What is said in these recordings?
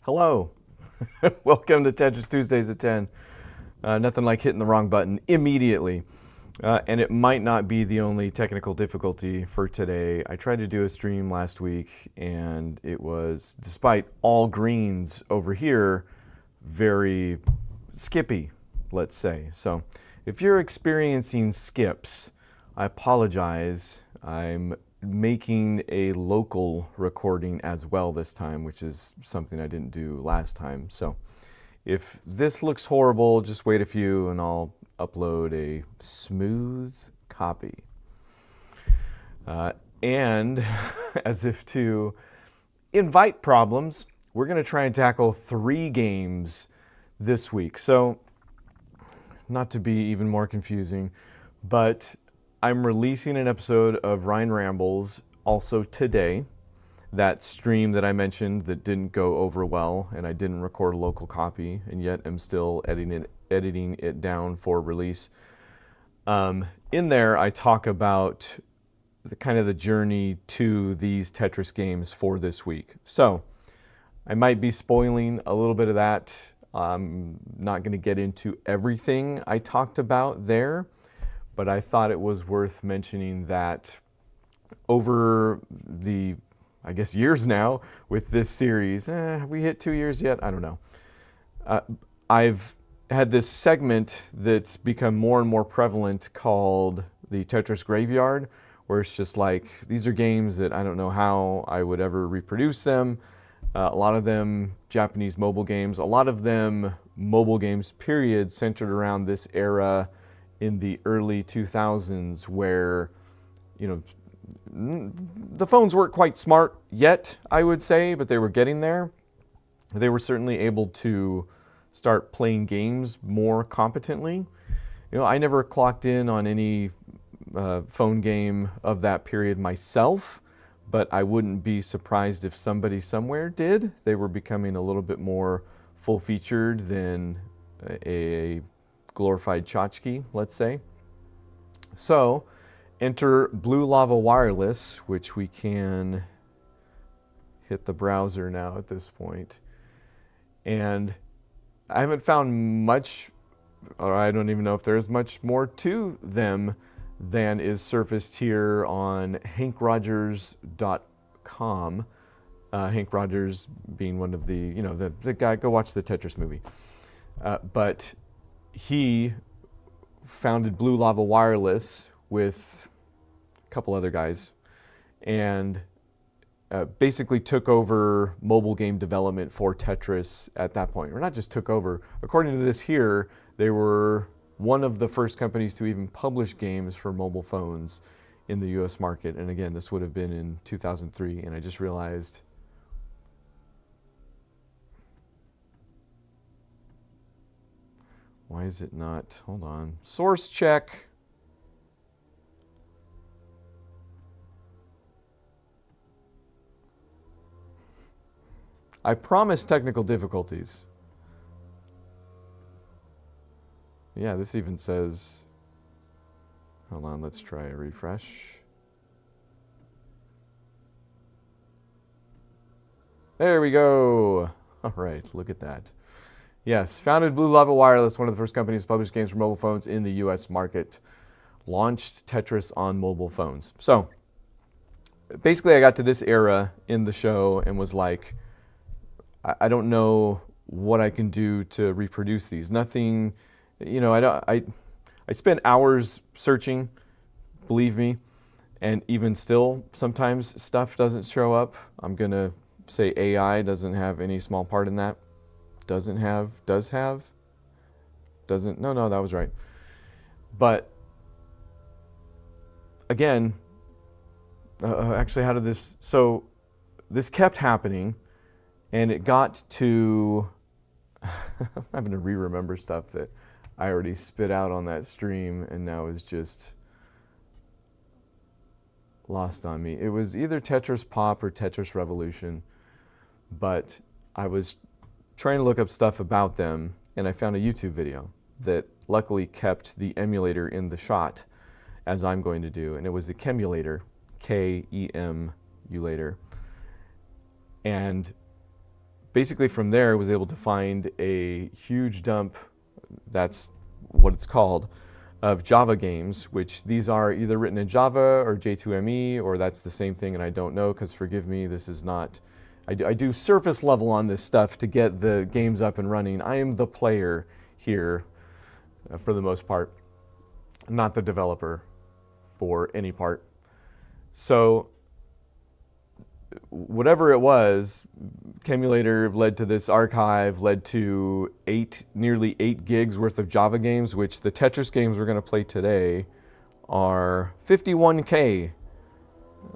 Hello. Welcome to Tetris Tuesdays at 10. Nothing like hitting the wrong button immediately. And it might not be the only technical difficulty for today. I tried to do a stream last week and it was, despite all greens over here, very skippy, let's say. So if you're experiencing skips, I apologize. I'm making a local recording as well this time, which is something I didn't do last time. So if this looks horrible, just wait a few and I'll upload a smooth copy. And as if to invite problems, we're going to try and tackle 3 games this week. So not to be even more confusing, but I'm releasing an episode of Ryan Rambles also today. That stream that I mentioned that didn't go over well, and I didn't record a local copy, and yet I'm still editing it down for release. In there, I talk about the kind of the journey to these Tetris games for this week. So I might be spoiling a little bit of that. I'm not going to get into everything I talked about there, but I thought it was worth mentioning that over the, I guess, years now with this series, have we hit 2 years yet? I don't know. I've had this segment that's become more and more prevalent called the Tetris Graveyard, where it's just like, these are games that I don't know how I would ever reproduce them. A lot of them Japanese mobile games, a lot of them mobile games, period, centered around this era in the early 2000s where, you know, the phones weren't quite smart yet, I would say, but they were getting there. They were certainly able to start playing games more competently. You know, I never clocked in on any phone game of that period myself, but I wouldn't be surprised if somebody somewhere did. They were becoming a little bit more full-featured than a glorified tchotchke, let's say. So enter Blue Lava Wireless, which we can hit the browser now at this point. And I haven't found much, or I don't even know if there's much more to them than is surfaced here on hankrogers.com. Hank Rogers being one of the, you know, the guy, go watch the Tetris movie. But he founded Blue Lava Wireless with a couple other guys and basically took over mobile game development for Tetris at that point. Or not just took over. According to this here, they were one of the first companies to even publish games for mobile phones in the US market. And again, this would have been in 2003. And I just realized, why is it not? Hold on. Source check. I promise technical difficulties. Yeah, this even says, hold on, let's try a refresh. There we go. All right, look at that. Yes, founded Blue Lava Wireless, one of the first companies to publish games for mobile phones in the US market. Launched Tetris on mobile phones. So basically I got to this era in the show and was like, I don't know what I can do to reproduce these. Nothing, you know, I spent hours searching, believe me, and even still sometimes stuff doesn't show up. I'm gonna say AI doesn't have any small part in that. Doesn't have, does have, doesn't, no, that was right. But again, actually, how did this, so this kept happening and it got to, I'm having to re-remember stuff that I already spit out on that stream and now is just lost on me. It was either Tetris Pop or Tetris Revolution, but I was trying to look up stuff about them, and I found a YouTube video that luckily kept the emulator in the shot, as I'm going to do, and it was the Kemulator, K-E-M-ulator. And basically from there, I was able to find a huge dump, that's what it's called, of Java games, which these are either written in Java or J2ME, or that's the same thing, and I don't know, because forgive me, this is not, I do surface level on this stuff to get the games up and running. I am the player here, for the most part, not the developer for any part. So whatever it was, Chemulator led to this archive, led to nearly 8 gigs worth of Java games, which the Tetris games we're going to play today are 51K,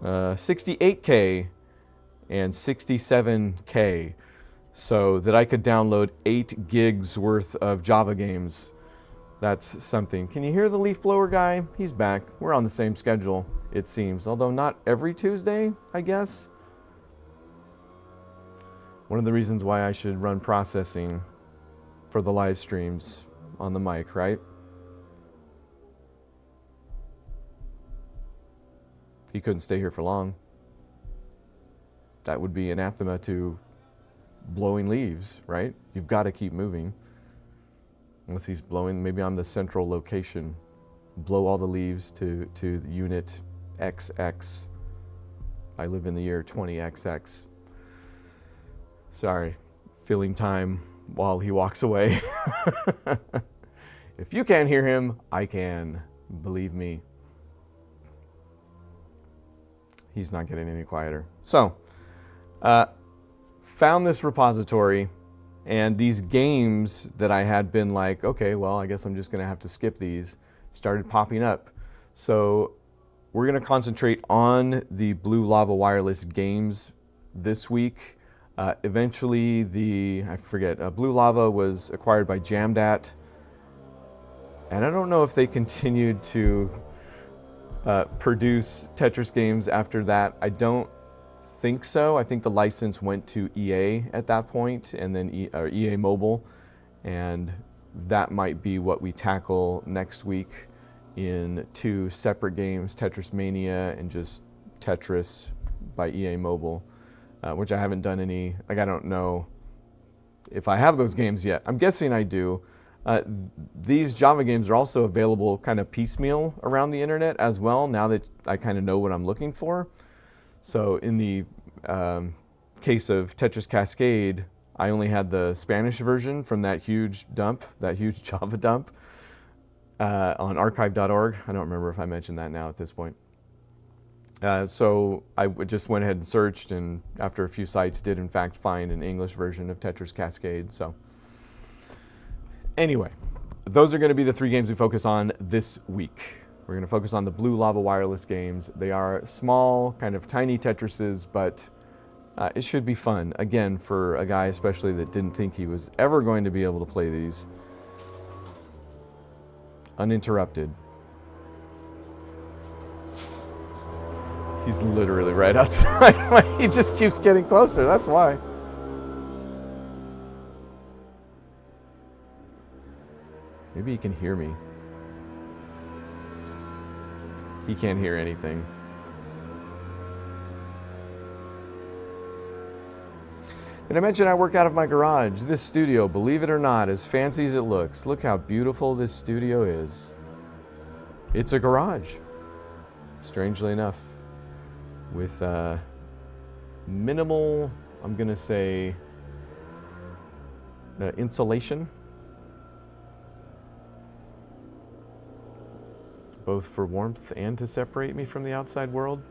68K, and 67K. So that I could download 8 gigs worth of Java games. That's something. Can you hear the leaf blower guy? He's back. We're on the same schedule, it seems. Although not every Tuesday, I guess. One of the reasons why I should run processing for the live streams on the mic, right? He couldn't stay here for long. That would be anathema to blowing leaves, right? You've got to keep moving. Unless he's blowing, maybe I'm the central location. Blow all the leaves to the unit XX. I live in the year 20XX. Sorry, filling time while he walks away. If you can't hear him, I can, believe me. He's not getting any quieter. So, found this repository, and these games that I had been like, okay, well, I guess I'm just gonna have to skip these, started popping up. So we're gonna concentrate on the Blue Lava Wireless games this week. Eventually, Blue Lava was acquired by Jamdat, and I don't know if they continued to produce Tetris games after that. I don't think so. I think the license went to EA at that point, and then EA Mobile, and that might be what we tackle next week in 2 separate games, Tetris Mania and just Tetris by EA Mobile. Which I haven't done any, I don't know if I have those games yet. I'm guessing I do. These Java games are also available kind of piecemeal around the internet as well, now that I kind of know what I'm looking for. So in the case of Tetris Cascade, I only had the Spanish version from that huge dump, that huge Java dump on archive.org. I don't remember if I mentioned that now at this point. So I just went ahead and searched, and after a few sites did in fact find an English version of Tetris Cascade. So anyway, those are going to be the 3 games we focus on this week. We're going to focus on the Blue Lava Wireless games. They are small, kind of tiny Tetrises, but it should be fun. Again, for a guy especially that didn't think he was ever going to be able to play these uninterrupted. He's literally right outside. He just keeps getting closer, that's why. Maybe he can hear me. He can't hear anything. Did I mention I work out of my garage? This studio, believe it or not, as fancy as it looks, look how beautiful this studio is. It's a garage, strangely enough. With minimal, I'm going to say, insulation, both for warmth and to separate me from the outside world.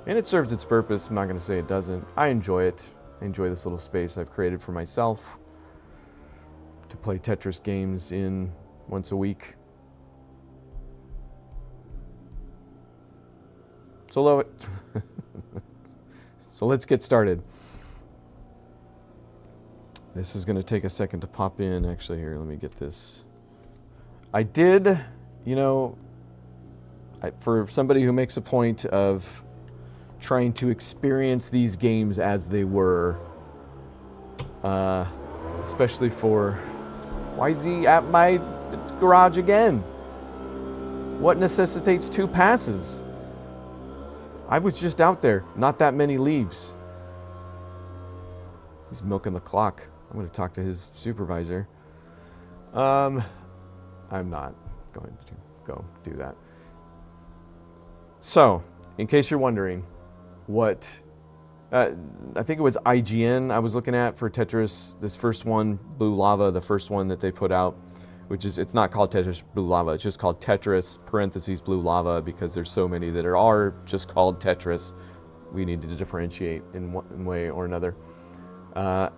And it serves its purpose. I'm not going to say it doesn't. I enjoy it. I enjoy this little space I've created for myself to play Tetris games in once a week. So let's get started. This is going to take a second to pop in. Actually, here, let me get this. I did, for somebody who makes a point of trying to experience these games as they were, especially for, why is he at my garage again? What necessitates 2 passes? I was just out there. Not that many leaves. He's milking the clock. I'm going to talk to his supervisor. I'm not going to go do that. So, in case you're wondering, what I think it was IGN I was looking at for Tetris, this first one, Blue Lava, the first one that they put out, which is, it's not called Tetris Blue Lava, it's just called Tetris, parentheses, Blue Lava, because there's so many that are just called Tetris. We need to differentiate in one way or another. I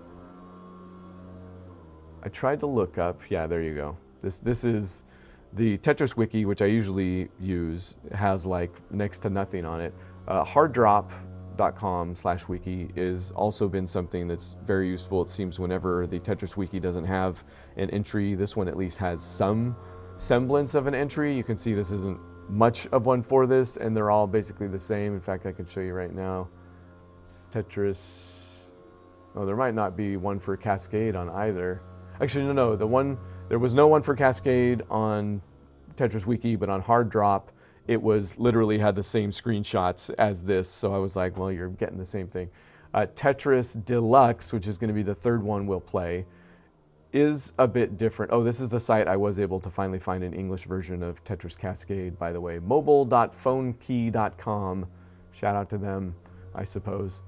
tried to look up, yeah, there you go. This is the Tetris wiki, which I usually use, has like next to nothing on it. Harddrop.com/wiki is also been something that's very useful. It seems whenever the Tetris wiki doesn't have an entry, this one at least has some semblance of an entry. You can see this isn't much of one for this, and they're all basically the same. In fact, I can show you right now. Tetris, oh, there might not be one for Cascade on either. Actually, no, there was no one for Cascade on Tetris Wiki, but on Harddrop, it was literally had the same screenshots as this. So I was like, well, you're getting the same thing. Tetris Deluxe, which is going to be the third one we'll play, is a bit different. Oh, this is the site I was able to finally find an English version of Tetris Cascade, by the way. mobile.phonekey.com. Shout out to them, I suppose.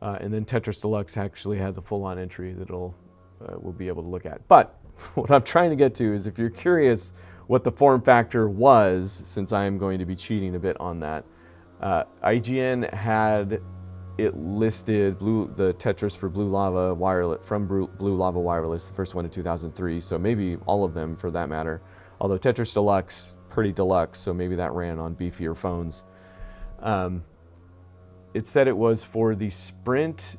And then Tetris Deluxe actually has a full-on entry that we'll be able to look at. But what I'm trying to get to is, if you're curious what the form factor was, since I am going to be cheating a bit on that, IGN had it listed, the Tetris for Blue Lava Wireless, from Blue Lava Wireless, the first one in 2003, so maybe all of them for that matter. Although Tetris Deluxe, pretty deluxe, so maybe that ran on beefier phones. It said it was for the Sprint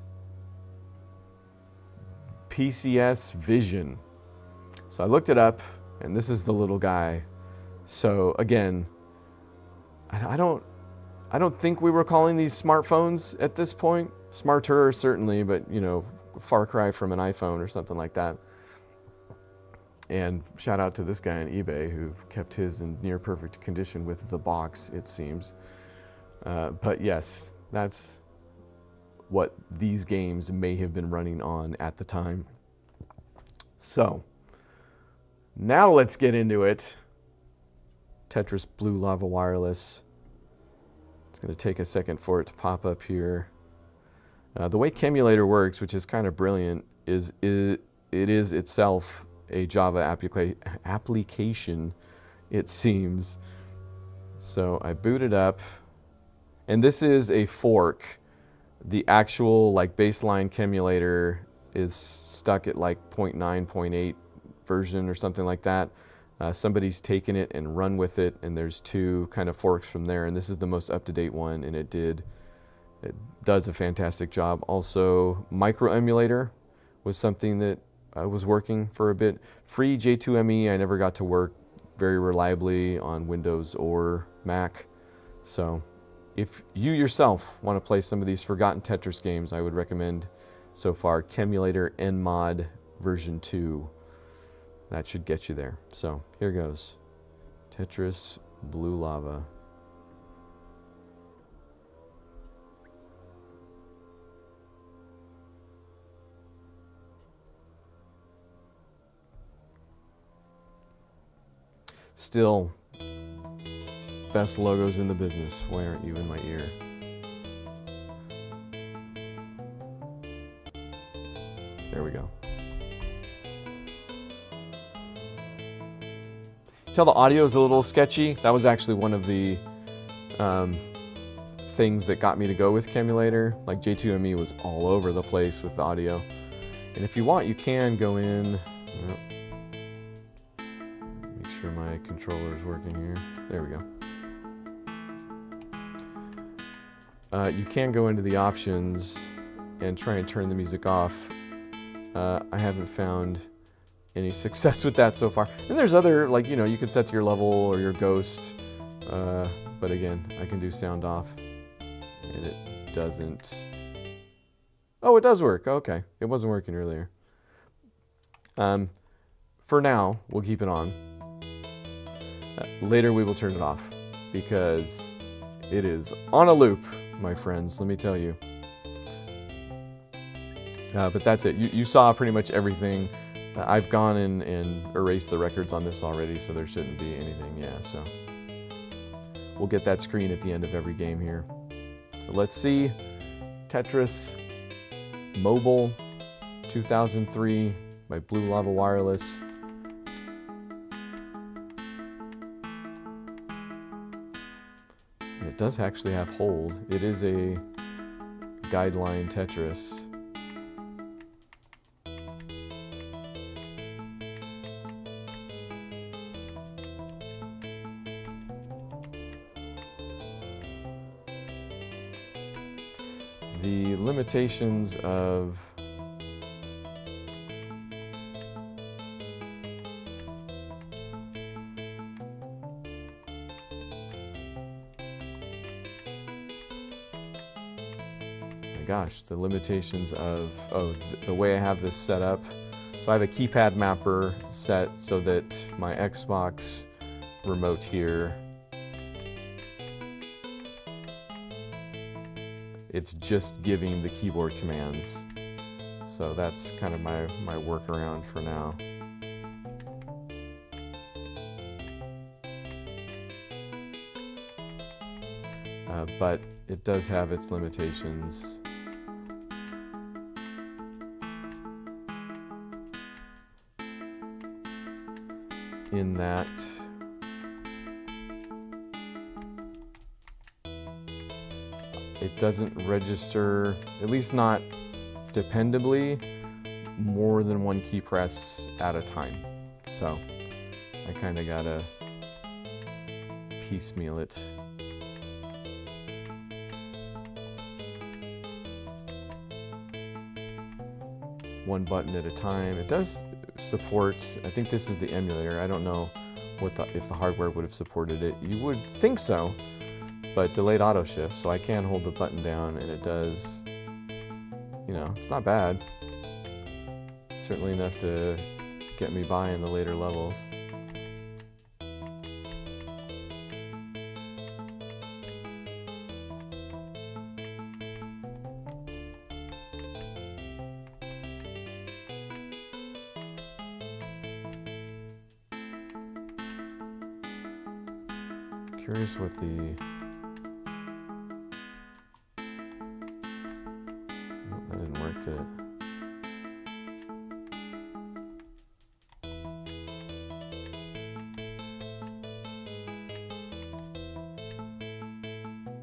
PCS Vision. So I looked it up, and this is the little guy. So again, I don't think we were calling these smartphones at this point. Smarter certainly, but you know, far cry from an iPhone or something like that. And shout out to this guy on eBay who kept his in near perfect condition with the box, it seems. But yes, that's what these games may have been running on at the time. So, now let's get into it. Tetris Blue Lava Wireless. It's going to take a second for it to pop up here. The way Chemulator works, which is kind of brilliant, is it is itself a Java application, it seems. So I boot it up, and this is a fork. The actual like baseline Chemulator is stuck at like 0.9, 0.8 version or something like that. Somebody's taken it and run with it, and there's two kind of forks from there, and this is the most up-to-date one, and it does a fantastic job. Also, Micro Emulator was something that was working for a bit. Free J2ME I never got to work very reliably on Windows or Mac. So if you yourself want to play some of these forgotten Tetris games, I would recommend so far Chemulator NMod version 2. That should get you there. So here goes. Tetris Blue Lava. Still, best logos in the business. Why aren't you in my ear? There we go. Tell the audio is a little sketchy. That was actually one of the things that got me to go with Chemulator. Like J2ME was all over the place with the audio. And if you want, you can go in. Make sure my controller is working here. There we go. You can go into the options and try and turn the music off. I haven't found any success with that so far. And there's other, like, you know, you can set to your level or your ghost. But again, I can do sound off. And it doesn't. Oh, it does work. Okay. It wasn't working earlier. For now, we'll keep it on. Later we will turn it off because It is on a loop, my friends, let me tell you. But that's it. You saw pretty much everything. I've gone and erased the records on this already, so there shouldn't be anything. Yeah, so we'll get that screen at the end of every game here. So let's see. Tetris Mobile 2003 by Blue Lava Wireless. It does actually have hold. It is a guideline Tetris. The limitations of the limitations of the way I have this set up. So I have a keypad mapper set so that my Xbox remote here, it's just giving the keyboard commands. So that's kind of my workaround for now. But it does have its limitations. In that it doesn't register, at least not dependably, more than one key press at a time. So I kind of gotta piecemeal it. One button at a time. It does support, I think this is the emulator. I don't know if the hardware would have supported it. You would think so, but delayed auto shift, so I can hold the button down and it does, you know, it's not bad. Certainly enough to get me by in the later levels. Curious what the... Oh, that didn't work, did it?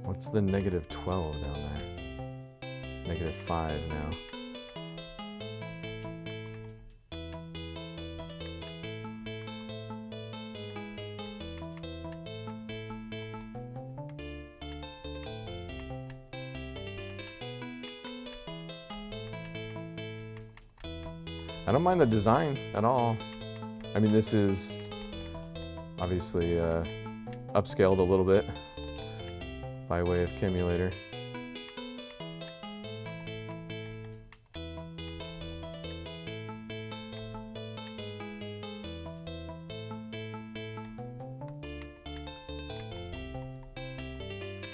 What's the -12 down there? -5 now. I don't mind the design at all. I mean, this is obviously upscaled a little bit by way of Cumulator.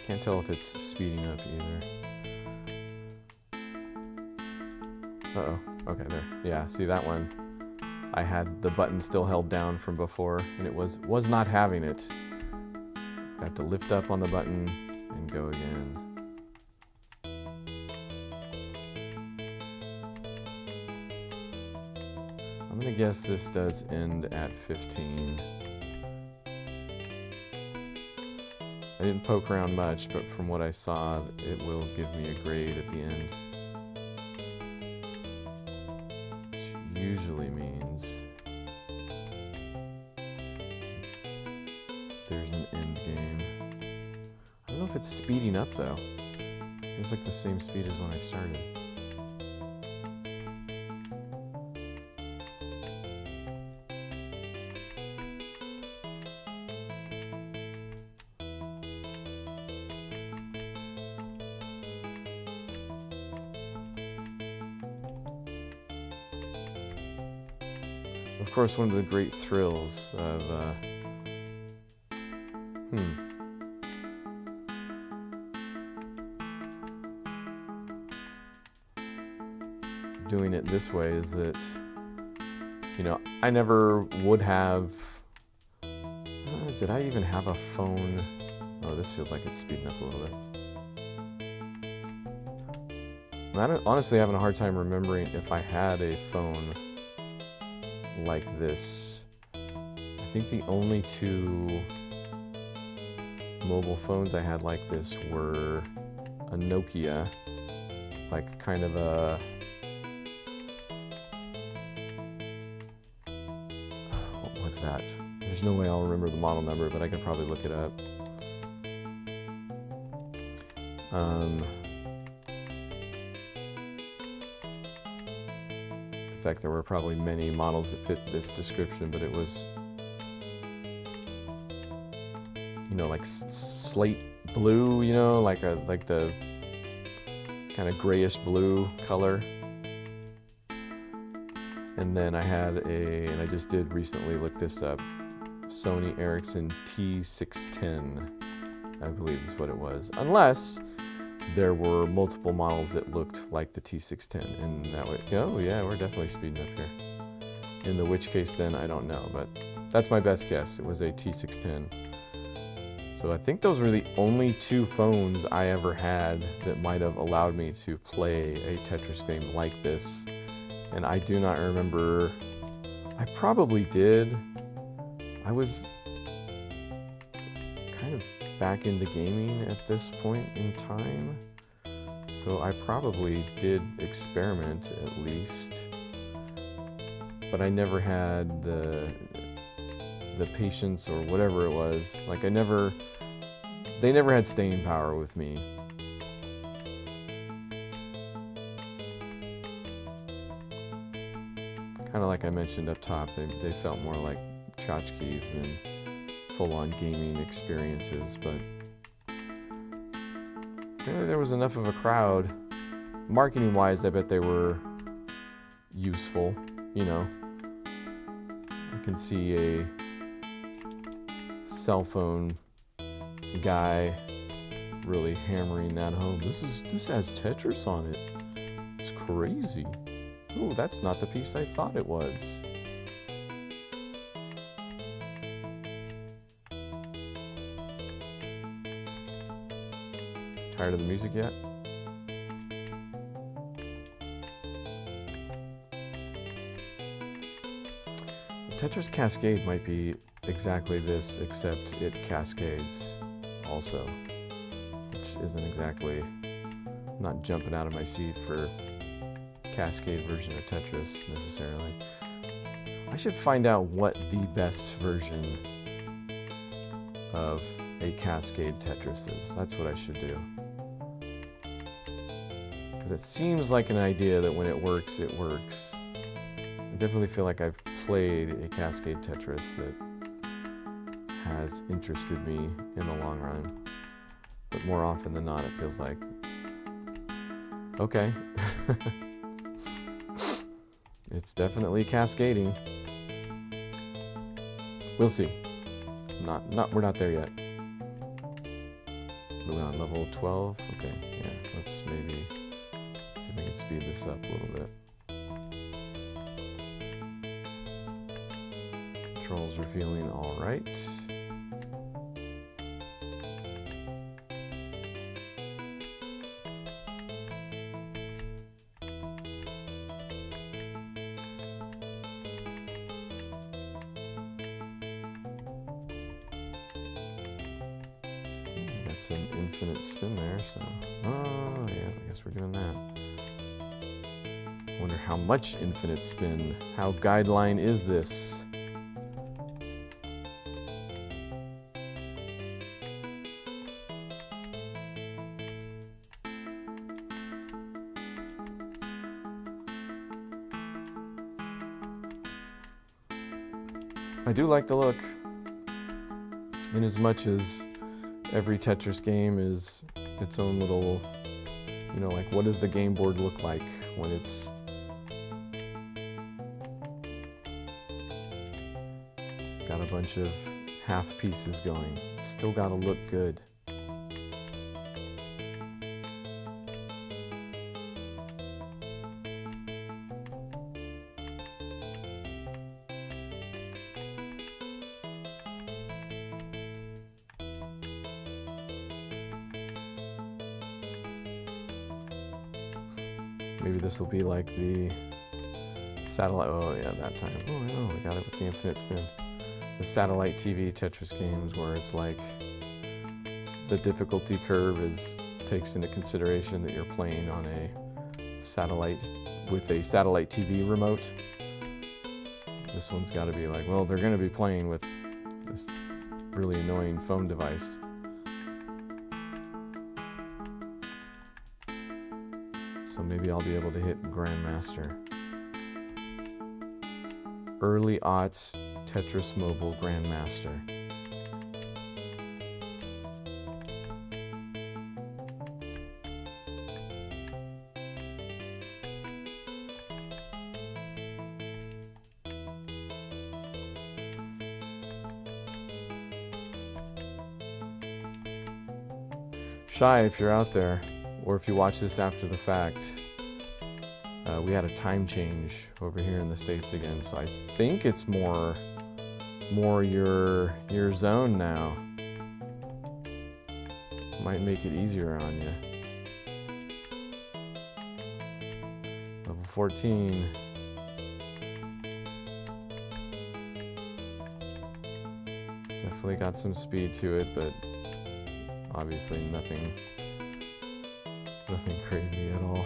Can't tell if it's speeding up either. Uh-oh. Okay, there. Yeah, see that one? I had the button still held down from before, and it was not having it. Got to lift up on the button and go again. I'm gonna guess this does end at 15. I didn't poke around much, but from what I saw, it will give me a grade at the end. Usually means there's an end game. I don't know if it's speeding up though. It's like the same speed as when I started. Of course, one of the great thrills of doing it this way is that, you know, I never would have, did I even have a phone? Oh, this feels like it's speeding up a little bit. I'm honestly having a hard time remembering if I had a phone like this. I think the only two mobile phones I had like this were a Nokia, like kind of a, what was that? There's no way I'll remember the model number, but I can probably look it up. In fact, there were probably many models that fit this description, but it was, you know, like slate blue, you know, like the kind of grayish blue color. And then I had and I just did recently look this up, Sony Ericsson T610, I believe is what it was. Unless there were multiple models that looked like the T610, and that would, oh yeah, we're definitely speeding up here. In the which case then, I don't know, but that's my best guess. It was a T610. So I think those were the only two phones I ever had that might have allowed me to play a Tetris game like this. And I do not remember, I probably did. I was kind of back into gaming at this point in time. So I probably did experiment at least. But I never had the patience or whatever it was. Like they never had staying power with me. Kind of like I mentioned up top, they felt more like tchotchkes than full-on gaming experiences, but apparently there was enough of a crowd. Marketing-wise, I bet they were useful, you know. I can see a cell phone guy really hammering that home. This has Tetris on it. It's crazy. Ooh, that's not the piece I thought it was. Tired of the music yet? Tetris Cascade might be exactly this, except it cascades also, which isn't exactly, I'm not jumping out of my seat for Cascade version of Tetris necessarily. I should find out what the best version of a Cascade Tetris is. That's what I should do. Because it seems like an idea that when it works, it works. I definitely feel like I've played a Cascade Tetris that has interested me in the long run. But more often than not, it feels like, okay. It's definitely cascading. We'll see. We're not there yet. We're on level 12. Okay, yeah. Let's maybe see if I can speed this up a little bit. Controls are feeling all right. An infinite spin there, so oh yeah, I guess we're doing that. Wonder how much infinite spin, how guideline is this? I do like the look, in as much as every Tetris game is its own little, you know, like what does the game board look like when it's got a bunch of half pieces going. It's still got to look good. Maybe this will be like the satellite, oh yeah, that time. Oh no, we got it with the infinite spin. The satellite TV Tetris games where it's like the difficulty curve takes into consideration that you're playing on a satellite with a satellite TV remote. This one's got to be like, well, they're going to be playing with this really annoying phone device. So maybe I'll be able to hit Grandmaster. Early aughts Tetris Mobile Grandmaster. Shy, if you're out there, or if you watch this after the fact, we had a time change over here in the States again, so I think it's more your zone now. Might make it easier on you. Level 14. Definitely got some speed to it, but obviously nothing crazy at all.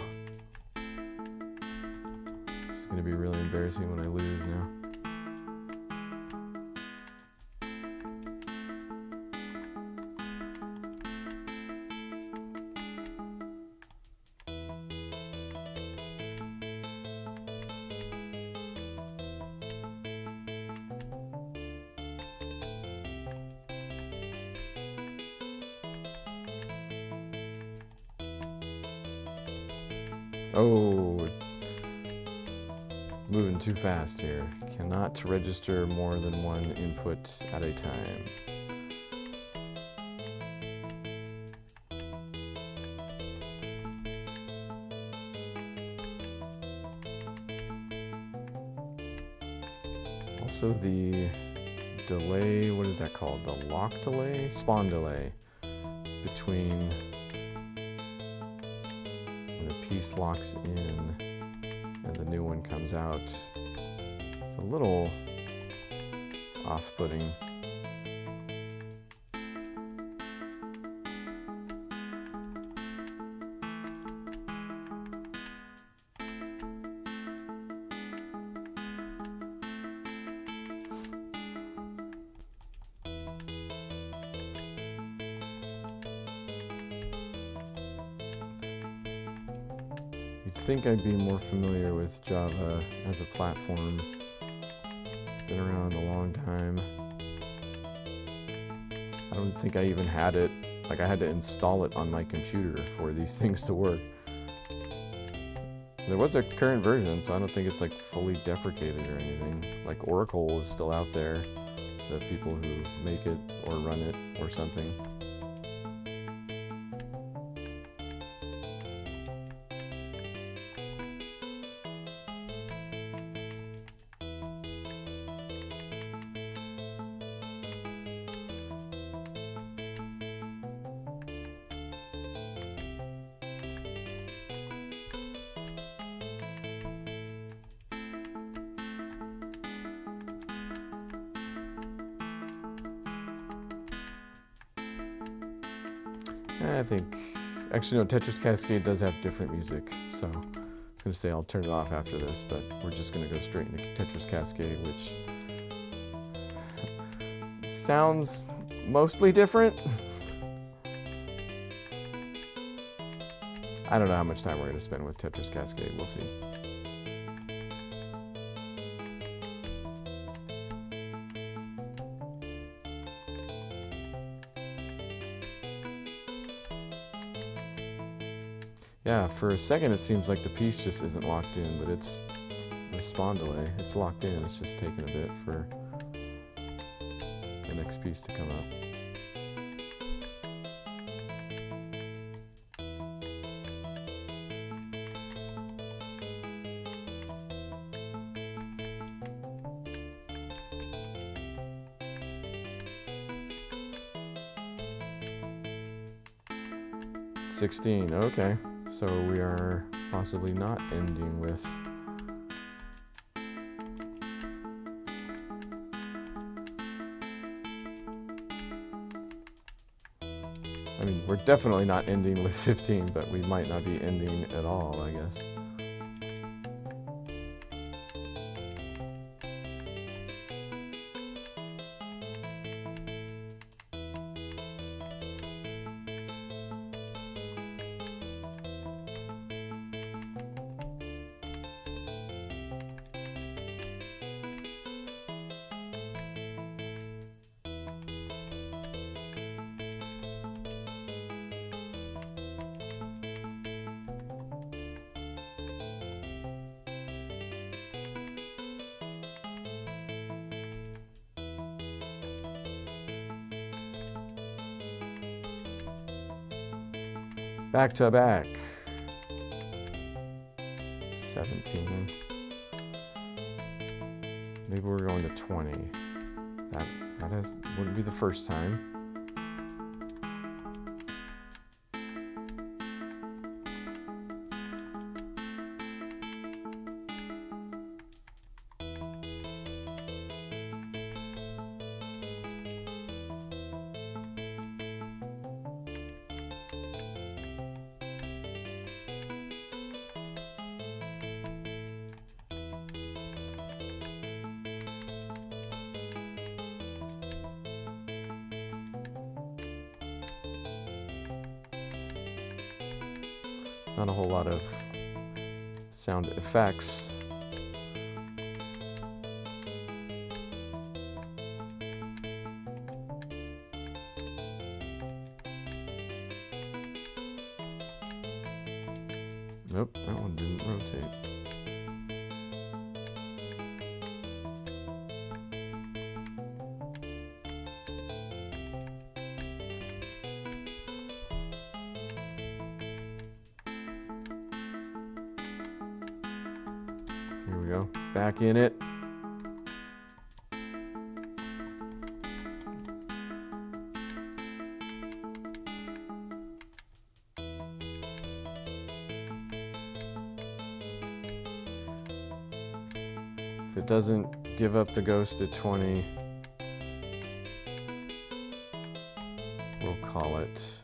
It's gonna be really embarrassing when I lose now. Oh, moving too fast here. Cannot register more than one input at a time. Also the delay, what is that called? The lock delay? Spawn delay between piece locks in and the new one comes out. It's a little off-putting. You'd think I'd be more familiar with Java as a platform. Been around a long time. I don't think I even had it. Like, I had to install it on my computer for these things to work. There was a current version, so I don't think it's like fully deprecated or anything. Like, Oracle is still out there, the people who make it or run it or something. I think, actually no, Tetris Cascade does have different music, so I was going to say I'll turn it off after this, but we're just going to go straight into Tetris Cascade, which sounds mostly different. I don't know how much time we're going to spend with Tetris Cascade, we'll see. Yeah, for a second it seems like the piece just isn't locked in, but it's the spawn delay. It's locked in, it's just taking a bit for the next piece to come up. Okay, so we are possibly not ending with. I mean, we're definitely not ending with 15, but we might not be ending at all, I guess. Back to back. 17. Maybe we're going to 20. That wouldn't be the first time. Not a whole lot of sound effects. Nope, that one didn't rotate. Here we go, back in it. If it doesn't give up the ghost at 20, we'll call it.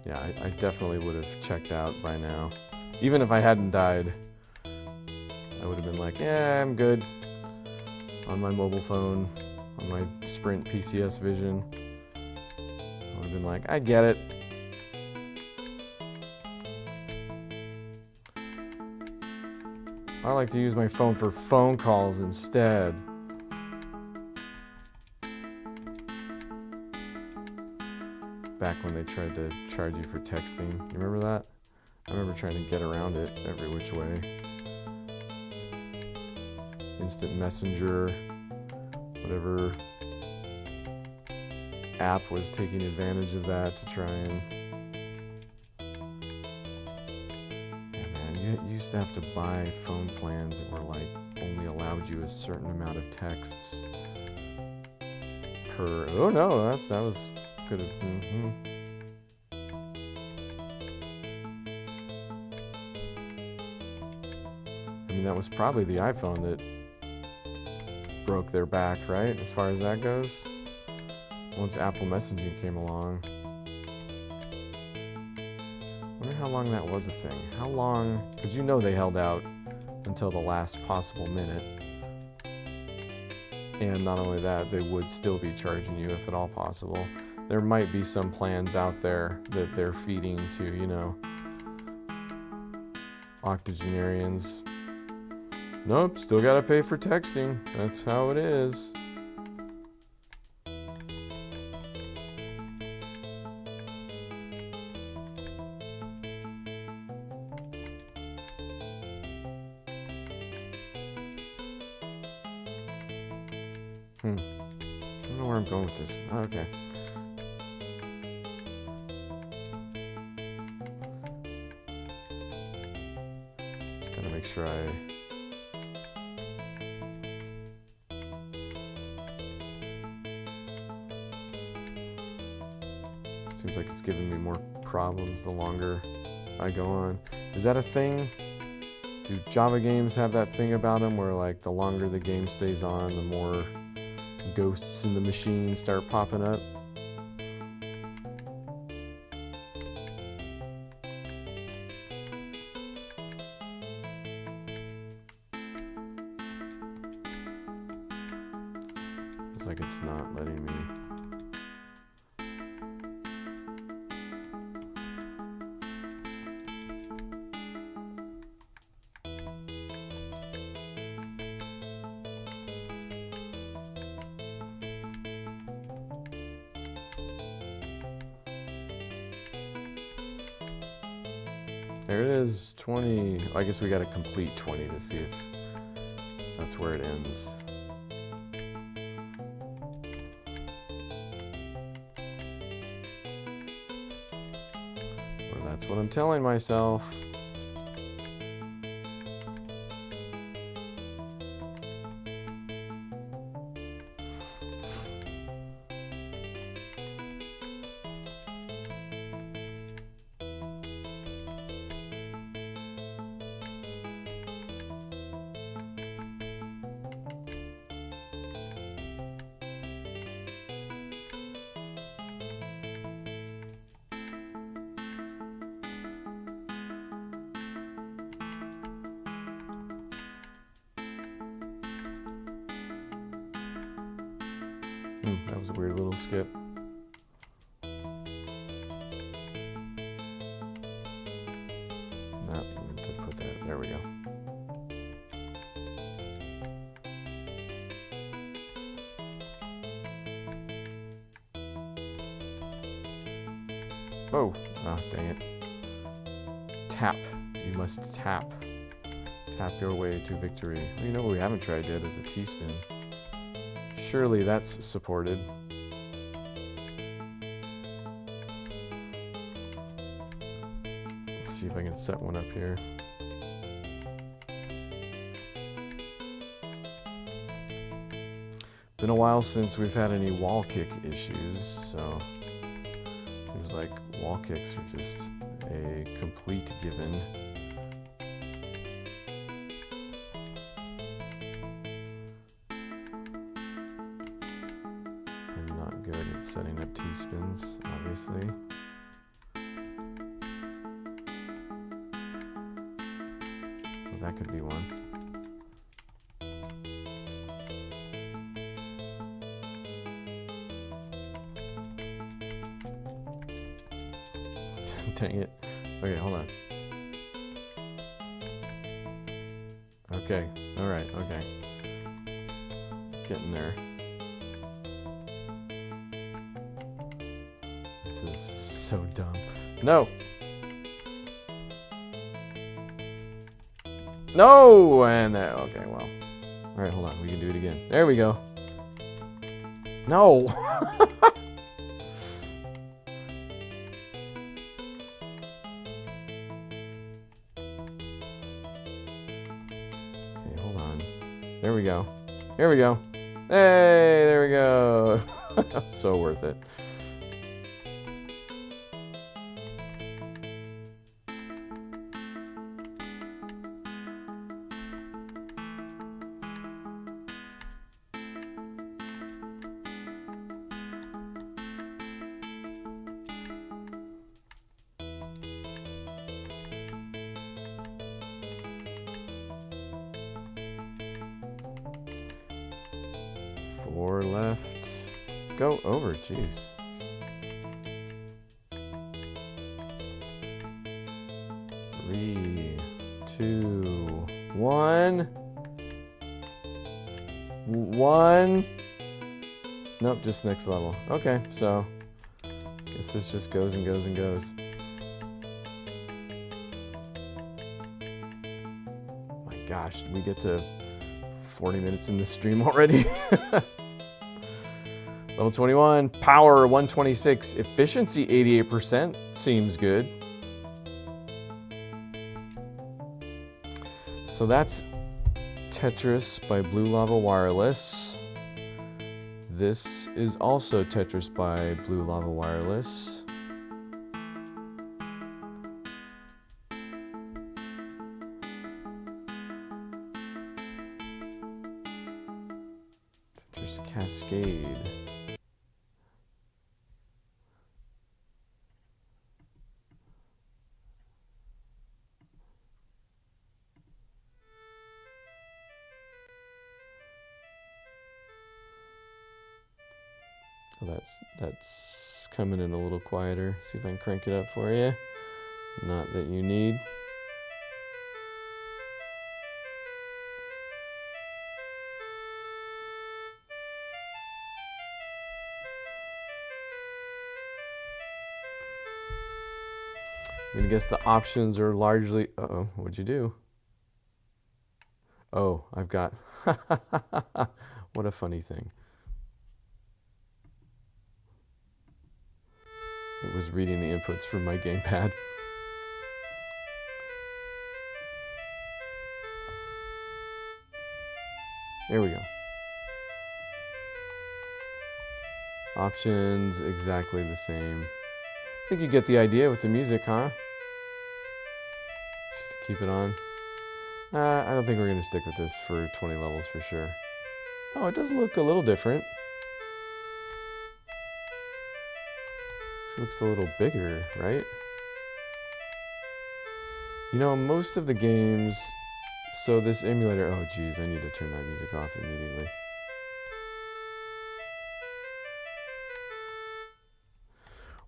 Yeah, I definitely would have checked out by now. Even if I hadn't died, I would have been like, yeah, I'm good. On my mobile phone, on my Sprint PCS Vision. I would have been like, I get it. I like to use my phone for phone calls instead. Back when they tried to charge you for texting. You remember that? I remember trying to get around it every which way. Instant Messenger, whatever app was taking advantage of that to try and... Yeah, man, you used to have to buy phone plans that were like, only allowed you a certain amount of texts per... Oh no, that was... Could have been. I mean, that was probably the iPhone that broke their back, right? As far as that goes. Once Apple Messaging came along. I wonder how long that was a thing. How long? Because you know they held out until the last possible minute. And not only that, they would still be charging you if at all possible. There might be some plans out there that they're feeding to, you know, octogenarians. Nope, still gotta pay for texting. That's how it is. don't know where I'm going with this. Oh, okay. Gotta make sure seems like it's giving me more problems the longer I go on. Is that a thing? Do Java games have that thing about them where like the longer the game stays on, the more ghosts in the machine start popping up? It's like it's not letting me. There it is, 20. I guess we got to complete 20 to see if that's where it ends. Or that's what I'm telling myself. That was a weird little skip. Not to put that. There we go. Whoa! Ah, dang it. Tap. You must tap. Tap your way to victory. Well, you know what we haven't tried yet is a T-spin. Surely that's supported. Let's see if I can set one up here. Been a while since we've had any wall kick issues, so seems like wall kicks are just a complete given. Good at setting up T-spins, obviously. Well, that could be one. Dang it. Okay, hold on. Okay, alright, okay. Getting there. This is so dumb. No! No! And there, okay, well. Alright, hold on, we can do it again. There we go. No! Okay, hold on. There we go. Here we go. Hey, there we go. So worth it. Four left. Go over, jeez. Three, two, one. One. Nope, just next level. Okay, so guess this just goes and goes and goes. My gosh, did we get to 40 minutes in this stream already? Level 21, power 126, efficiency 88%. Seems good. So that's Tetris by Blue Lava Wireless. This is also Tetris by Blue Lava Wireless. Tetris Cascade. Oh, that's coming in a little quieter. See if I can crank it up for you. Not that you need. I'm gonna guess the options are largely, uh-oh, what'd you do? Oh, I've got, what a funny thing. It was reading the inputs from my gamepad. There we go. Options exactly the same. I think you get the idea with the music, huh? Should keep it on. I don't think we're going to stick with this for 20 levels for sure. Oh, it does look a little different. She looks a little bigger, right? You know, most of the games, so this emulator, oh geez, I need to turn that music off immediately.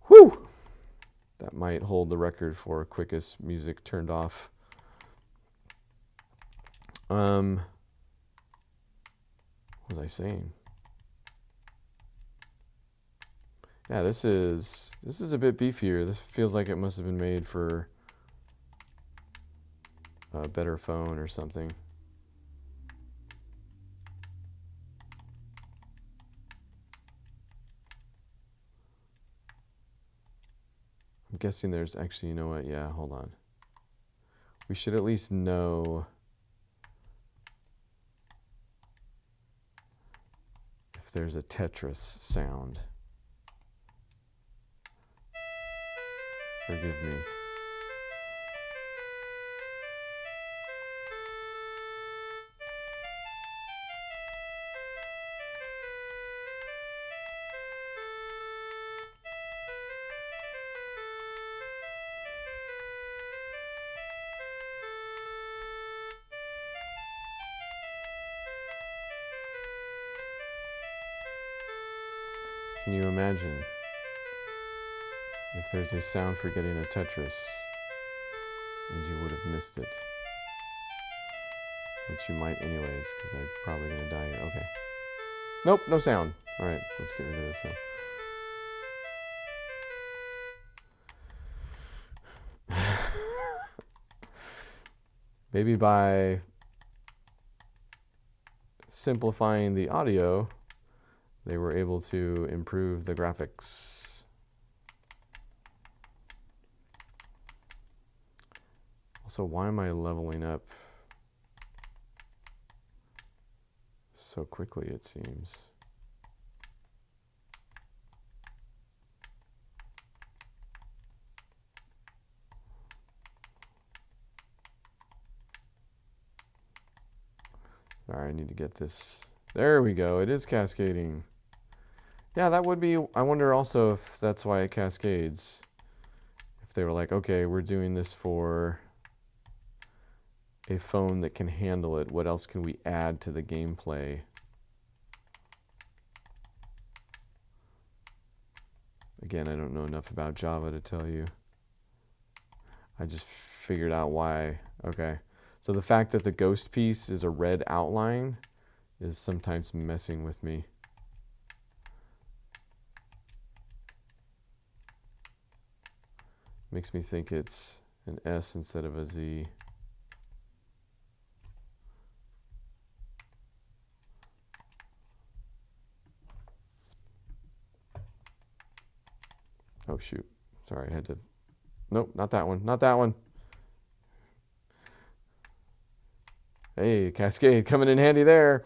Whew! That might hold the record for quickest music turned off. What was I saying? Yeah, this is a bit beefier. This feels like it must have been made for a better phone or something. I'm guessing there's actually, you know what? Yeah, hold on. We should at least know if there's a Tetris sound. Forgive me. Can you imagine if there's a sound for getting a Tetris and you would have missed it? Which you might anyways, because I'm probably going to die here. Okay. Nope, no sound. All right, let's get rid of this then. Maybe by simplifying the audio, they were able to improve the graphics. Also, why am I leveling up so quickly, it seems? Sorry, I need to get this. There we go. It is cascading. Yeah, that would be, I wonder also if that's why it cascades. If they were like, okay, we're doing this for a phone that can handle it. What else can we add to the gameplay? Again, I don't know enough about Java to tell you. I just figured out why. Okay. So the fact that the ghost piece is a red outline is sometimes messing with me. Makes me think it's an S instead of a Z. Oh, shoot. Sorry, I had to... Nope, not that one. Not that one. Hey, Cascade coming in handy there.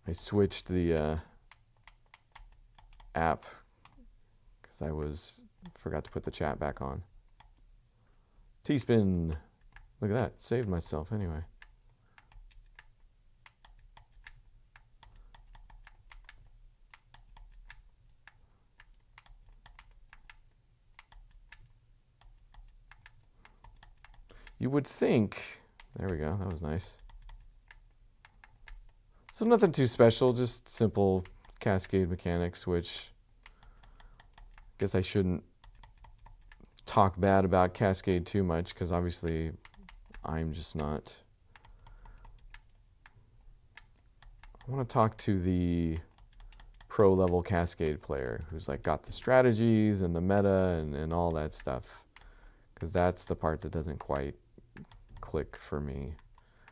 I switched the app because forgot to put the chat back on. T-spin. Look at that. Saved myself anyway. You would think, there we go, that was nice. So nothing too special, just simple cascade mechanics, which I guess I shouldn't talk bad about Cascade too much, because obviously I'm just not. I want to talk to the pro level Cascade player who's like got the strategies and the meta and all that stuff, because that's the part that doesn't quite click for me.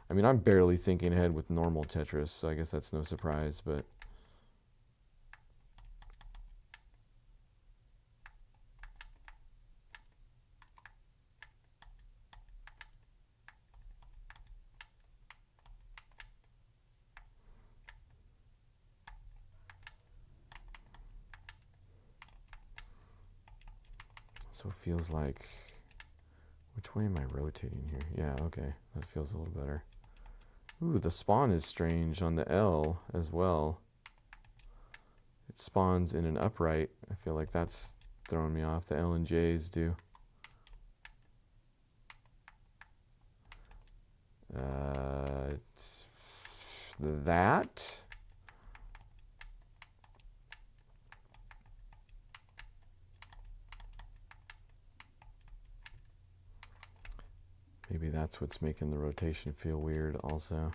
I mean, I'm barely thinking ahead with normal Tetris, so I guess that's no surprise, but so it feels like, which way am I rotating here? Yeah, okay, that feels a little better. Ooh, the spawn is strange on the L as well. It spawns in an upright. I feel like that's throwing me off. The L and J's do. It's that. Maybe that's what's making the rotation feel weird also.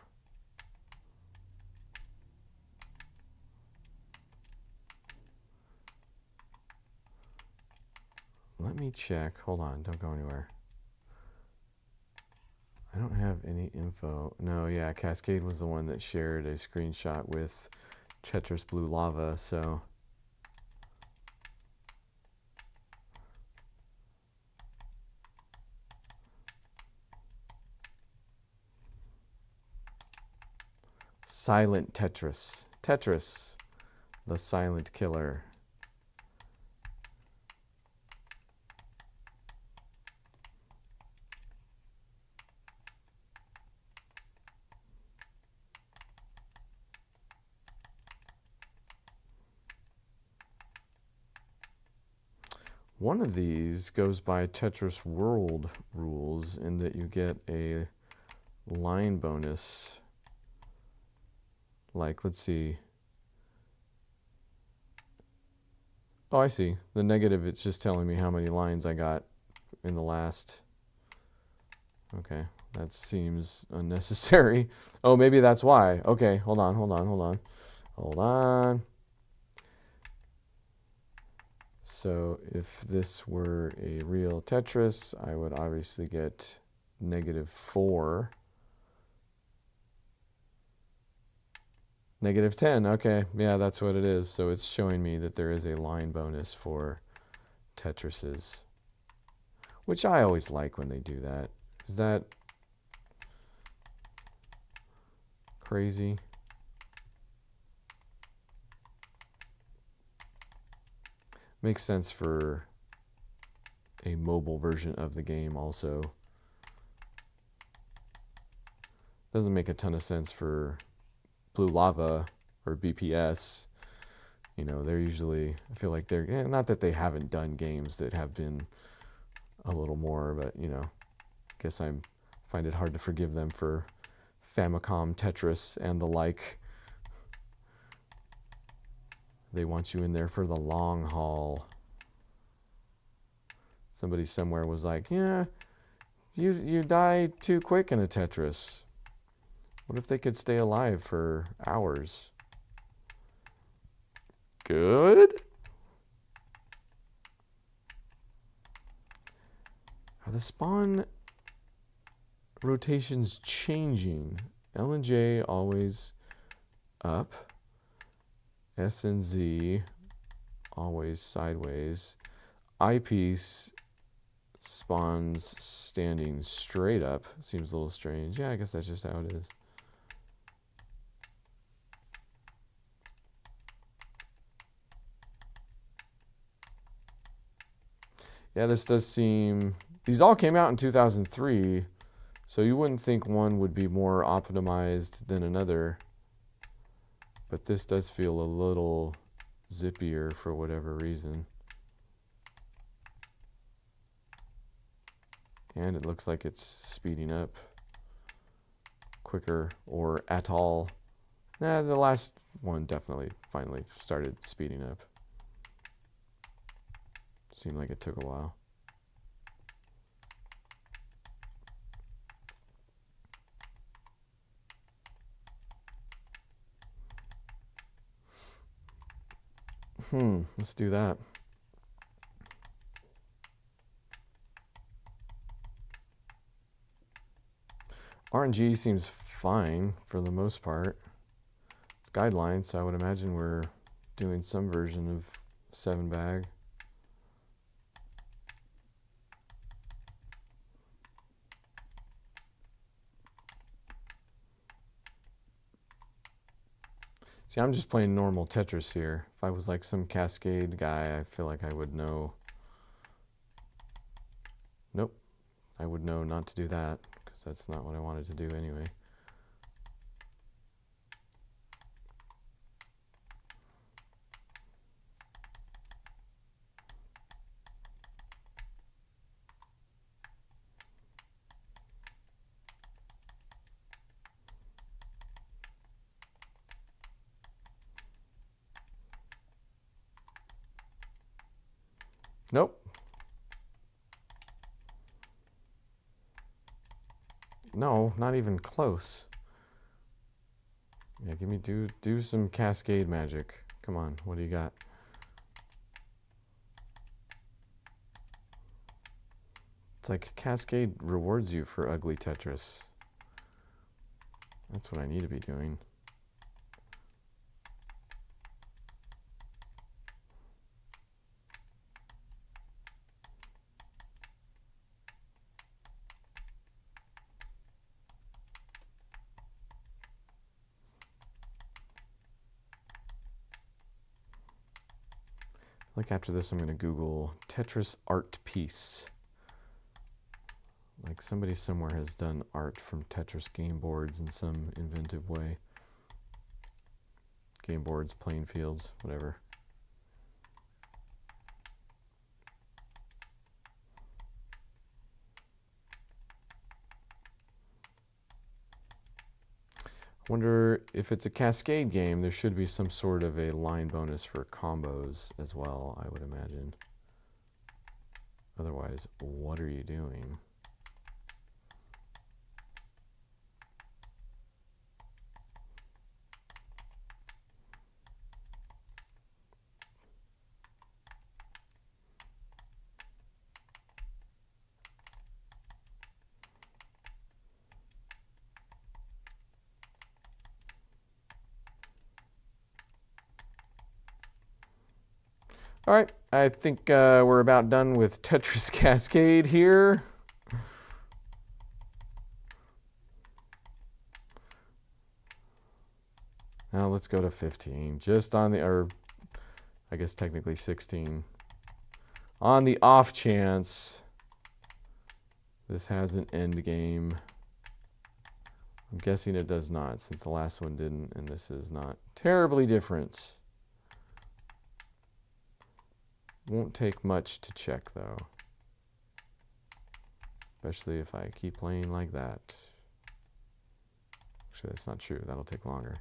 Let me check. Hold on, don't go anywhere. I don't have any info. No, yeah, Cascade was the one that shared a screenshot with Tetris Blue Lava, so Silent Tetris. Tetris, the silent killer. One of these goes by Tetris World rules in that you get a line bonus. Like, let's see. Oh, I see. The negative, it's just telling me how many lines I got in the last. Okay, that seems unnecessary. Oh, maybe that's why. Okay, hold on. Hold on. So if this were a real Tetris, I would obviously get -4. -10, okay, yeah, that's what it is. So it's showing me that there is a line bonus for Tetrises, which I always like when they do that. Is that crazy? Makes sense for a mobile version of the game also. Doesn't make a ton of sense for Blue Lava or BPS. You know, they're usually, I feel like they're, not that they haven't done games that have been a little more, but, you know, I guess I find it hard to forgive them for Famicom Tetris and the like. They want you in there for the long haul. Somebody somewhere was like, yeah, you die too quick in a Tetris. What if they could stay alive for hours? Good. Are the spawn rotations changing? L and J always up. S and Z, always sideways. Eyepiece spawns standing straight up. Seems a little strange. Yeah, I guess that's just how it is. Yeah, this does seem... These all came out in 2003, so you wouldn't think one would be more optimized than another. But this does feel a little zippier for whatever reason. And it looks like it's speeding up quicker or at all. Nah, the last one definitely finally started speeding up. Seemed like it took a while. Let's do that. RNG seems fine for the most part. It's guidelines, so I would imagine we're doing some version of 7-bag. See, I'm just playing normal Tetris here. If I was like some Cascade guy, I feel like I would know. Nope. I would know not to do that, because that's not what I wanted to do anyway. Nope. No, not even close. Yeah, give me do some Cascade magic. Come on, what do you got? It's like Cascade rewards you for ugly Tetris. That's what I need to be doing. Like after this, I'm going to Google Tetris art piece. Like somebody somewhere has done art from Tetris game boards in some inventive way. Game boards, playing fields, whatever. Wonder if it's a Cascade game, there should be some sort of a line bonus for combos as well, I would imagine. Otherwise, what are you doing? All right, I think we're about done with Tetris Cascade here. Now let's go to 15, just on the, or I guess technically 16. On the off chance this has an end game. I'm guessing it does not, since the last one didn't, and this is not terribly different. Won't take much to check, though. Especially if I keep playing like that. Actually, that's not true. That'll take longer.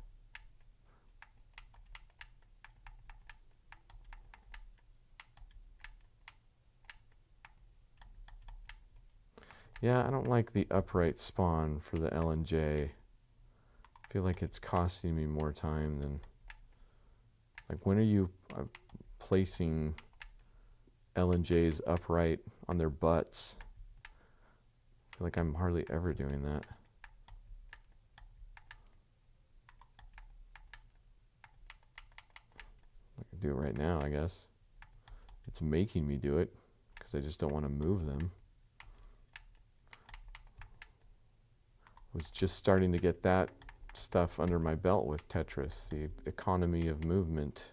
Yeah, I don't like the upright spawn for the L and J. I feel like it's costing me more time than... Like, when are you placing L and J's upright on their butts? I feel like I'm hardly ever doing that. do it right now, I guess. It's making me do it because I just don't want to move them. Was just starting to get that stuff under my belt with Tetris, the economy of movement.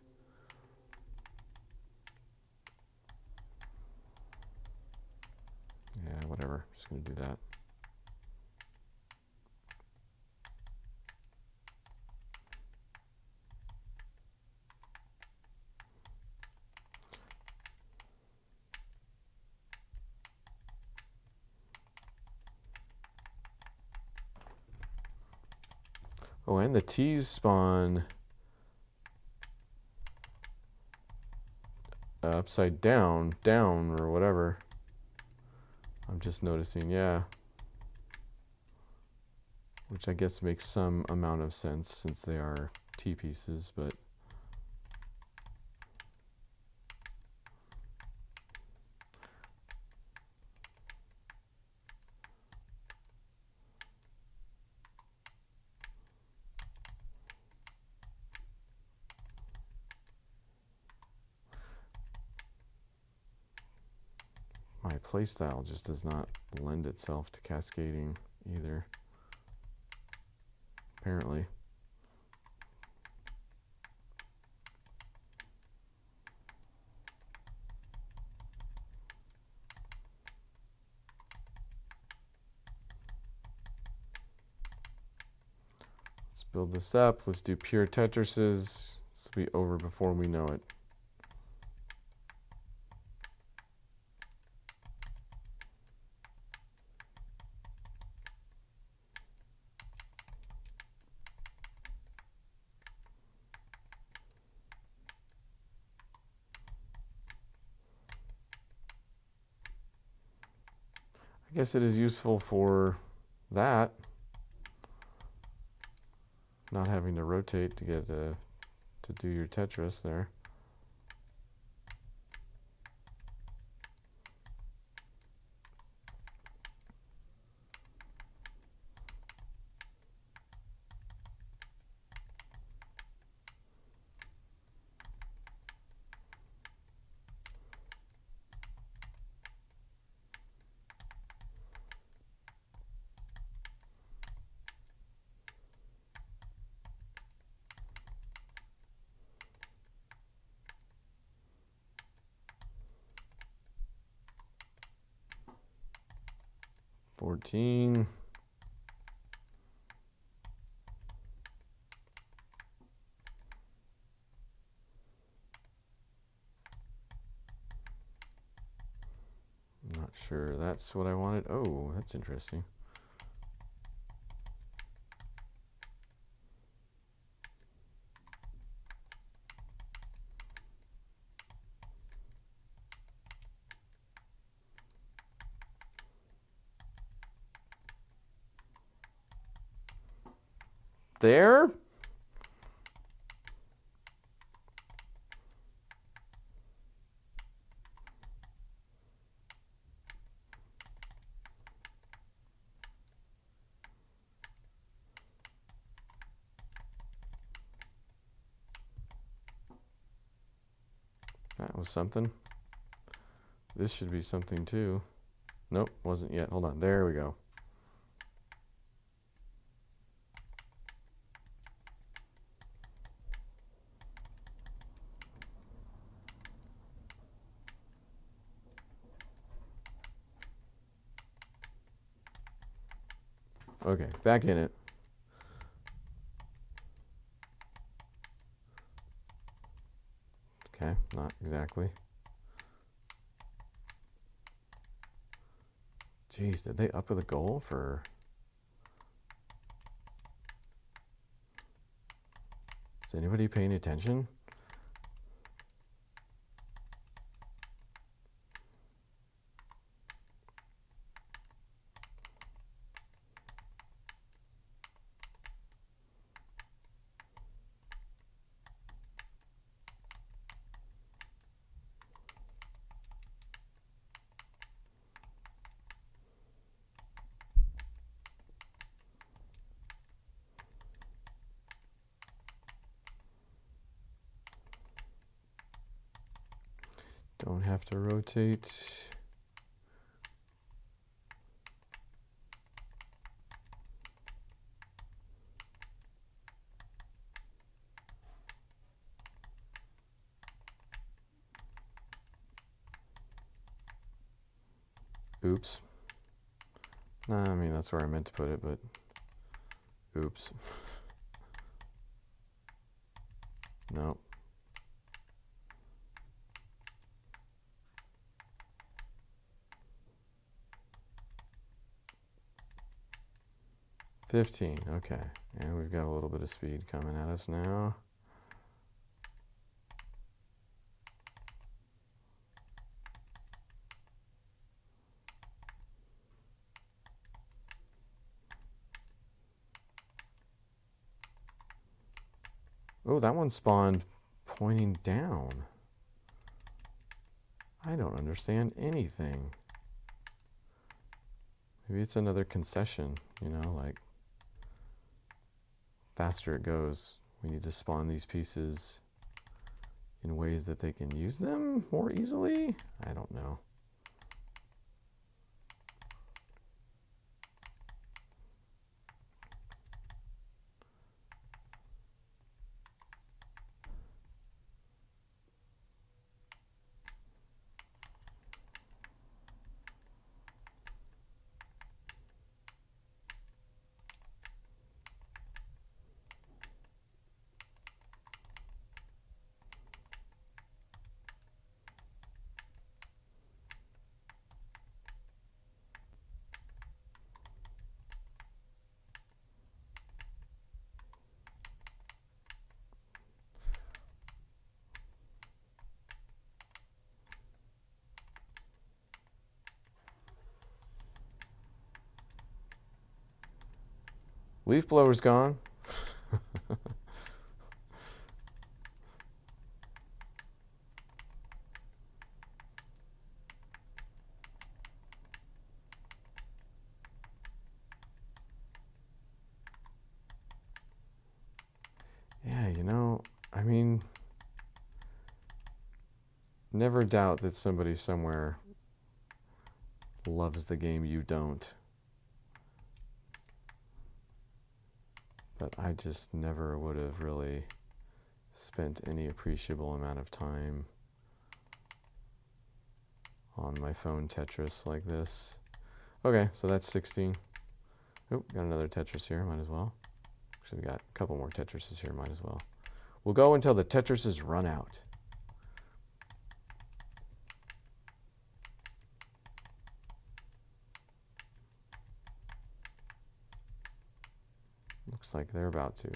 Yeah, whatever. Just going to do that. Oh, and the T's spawn upside down, or whatever. I'm just noticing, yeah. Which I guess makes some amount of sense since they are T pieces, but my playstyle just does not lend itself to cascading either, apparently. Let's build this up. Let's do pure Tetrises. This will be over before we know it. I guess it is useful for that, not having to rotate to get to do your Tetris there. $14. Not sure that's what I wanted. Oh, that's interesting. There? That was something. This should be something too. Nope, wasn't yet. Hold on. There we go. Okay, back in it. Okay, not exactly. Jeez, did they up the goal for... Is anybody paying attention? Don't have to rotate. Oops. Nah, I mean, that's where I meant to put it, but oops. No. $15, okay. And we've got a little bit of speed coming at us now. Oh, that one spawned pointing down. I don't understand anything. Maybe it's another concession, you know, like faster it goes, we need to spawn these pieces in ways that they can use them more easily? I don't know. Leaf blower's gone. Yeah, you know, I mean, never doubt that somebody somewhere loves the game you don't. But I just never would have really spent any appreciable amount of time on my phone Tetris like this. Okay, so that's 16. Oh, got another Tetris here, might as well. Actually, we got a couple more Tetrises here, might as well. We'll go until the Tetrises run out. Looks like they're about to.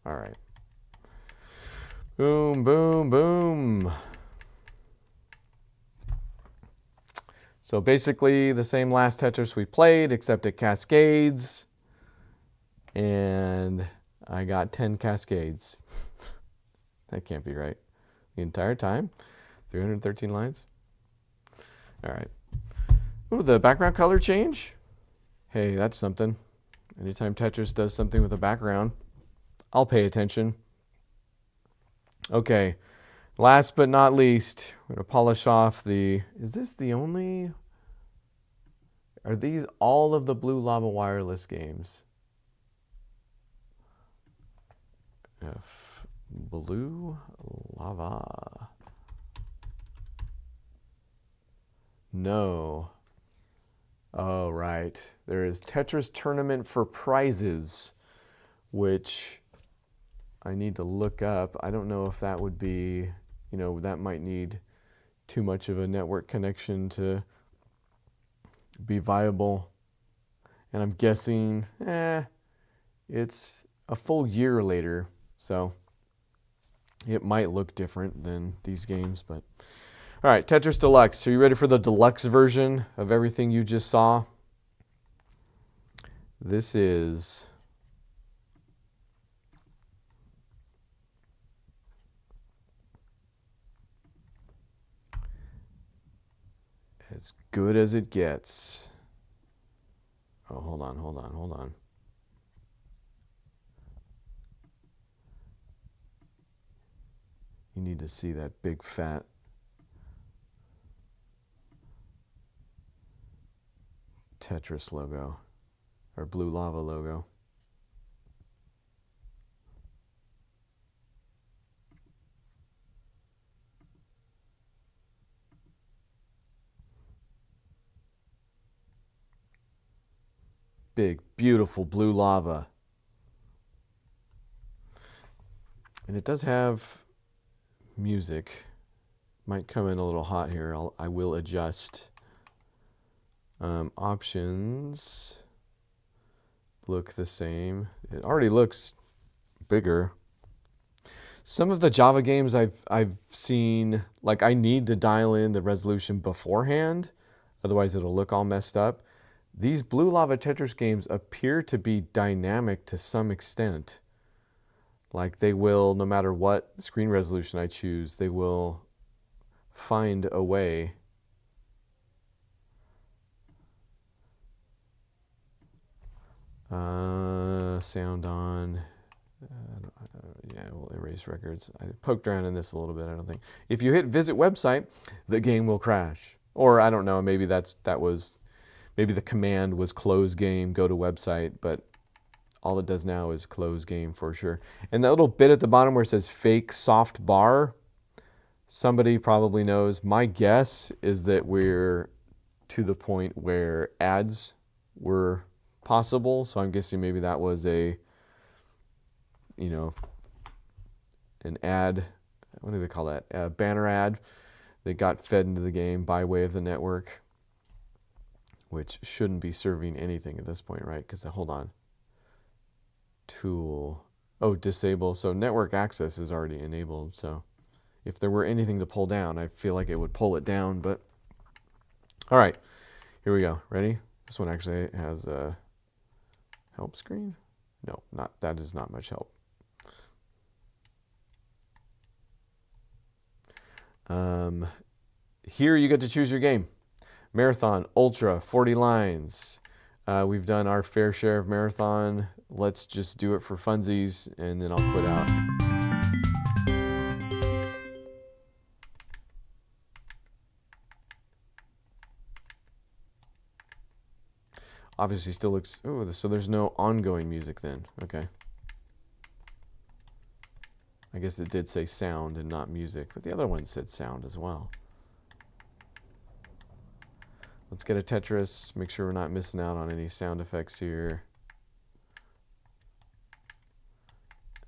All right. Boom, boom, boom. So basically the same last Tetris we played, except it cascades. And I got 10 cascades. That can't be right. The entire time? 313 lines? All right. Ooh, the background color change? Hey, that's something. Anytime Tetris does something with a background, I'll pay attention. Okay, last but not least, we're going to polish off the... Is this the only... Are these all of the Blue Lava Wireless games? Blue Lava. No. Oh, right. There is Tetris Tournament for Prizes, which I need to look up. I don't know if that would be, you know, that might need too much of a network connection to be viable. And I'm guessing, it's a full year later, so it might look different than these games, but... All right, Tetris Deluxe. Are you ready for the deluxe version of everything you just saw? This is as good as it gets. Oh, hold on. You need to see that big fat Tetris logo, or Blue Lava logo. Big, beautiful blue lava. And it does have music. Might come in a little hot here. I will adjust. Options look the same. It already looks bigger. Some of the Java games I've seen, like I need to dial in the resolution beforehand, otherwise it'll look all messed up. These Blue Lava Tetris games appear to be dynamic to some extent. Like they will, no matter what screen resolution I choose, they will find a way. Sound on. Yeah, we'll erase records. I poked around in this a little bit, I don't think. If you hit visit website, the game will crash. Or I don't know, maybe maybe the command was close game, go to website, but all it does now is close game for sure. And that little bit at the bottom where it says fake soft bar, somebody probably knows. My guess is that we're to the point where ads were possible. So I'm guessing maybe that was an ad, what do they call that? A banner ad that got fed into the game by way of the network, which shouldn't be serving anything at this point, right? Because hold on. Tool. Oh, disable. So network access is already enabled. So if there were anything to pull down, I feel like it would pull it down. But all right, here we go. Ready? This one actually has a help screen. No, that is not much help. Here you get to choose your game. Marathon, Ultra, 40 lines. We've done our fair share of marathon. Let's just do it for funsies, and then I'll quit out. Obviously still looks, oh, so there's no ongoing music then. Okay. I guess it did say sound and not music, but the other one said sound as well. Let's get a Tetris, make sure we're not missing out on any sound effects here.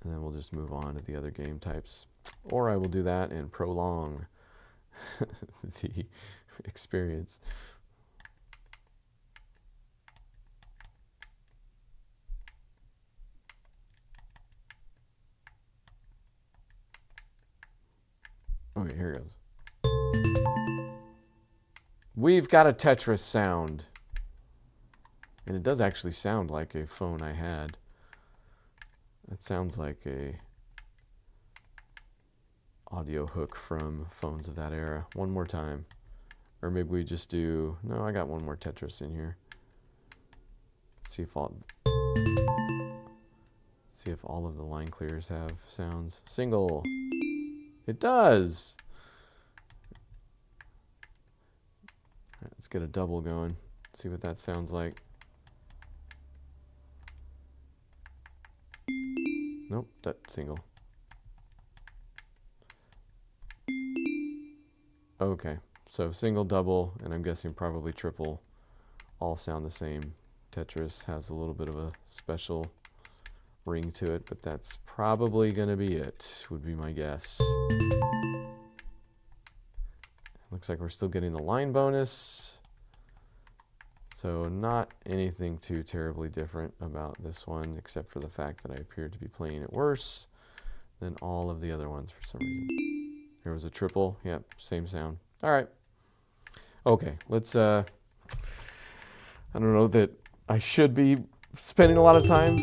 And then we'll just move on to the other game types. Or I will do that and prolong the experience. Okay, here it goes. We've got a Tetris sound. And it does actually sound like a phone I had. It sounds like a audio hook from phones of that era. One more time. Or maybe we just do, no, I got one more Tetris in here. See if all of the line clears have sounds. Single. It does. All right, let's get a double going. See what that sounds like. Nope, that single. Okay, so single, double, and I'm guessing probably triple all sound the same. Tetris has a little bit of a special ring to it, but that's probably going to be it, would be my guess. Looks like we're still getting the line bonus. So not anything too terribly different about this one, except for the fact that I appear to be playing it worse than all of the other ones for some reason. There was a triple. Yep, same sound. All right. Okay, let's, I don't know that I should be spending a lot of time.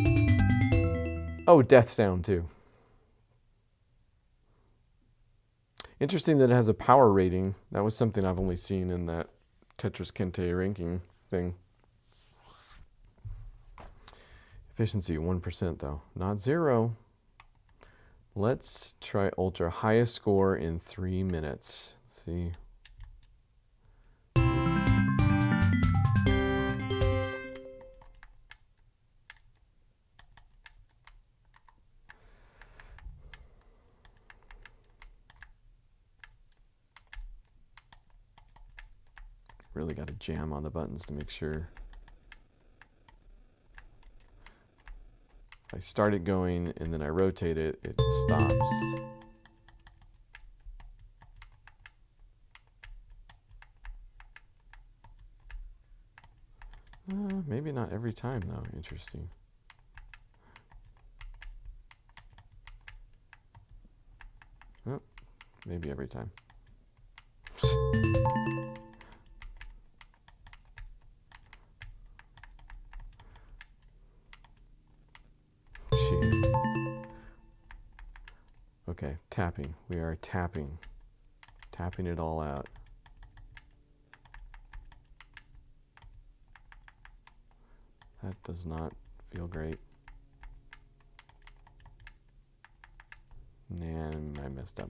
Oh, death sound too. Interesting that it has a power rating. That was something I've only seen in that Tetris Kente ranking thing. Efficiency 1% though, not 0. Let's try Ultra. Highest score in 3 minutes. Let's see. really got to jam on the buttons to make sure. If I start it going and then I rotate it, it stops. Maybe not every time, though. Interesting. Oh, maybe every time. Jeez. Okay, tapping. We are tapping. Tapping it all out. That does not feel great. And I messed up.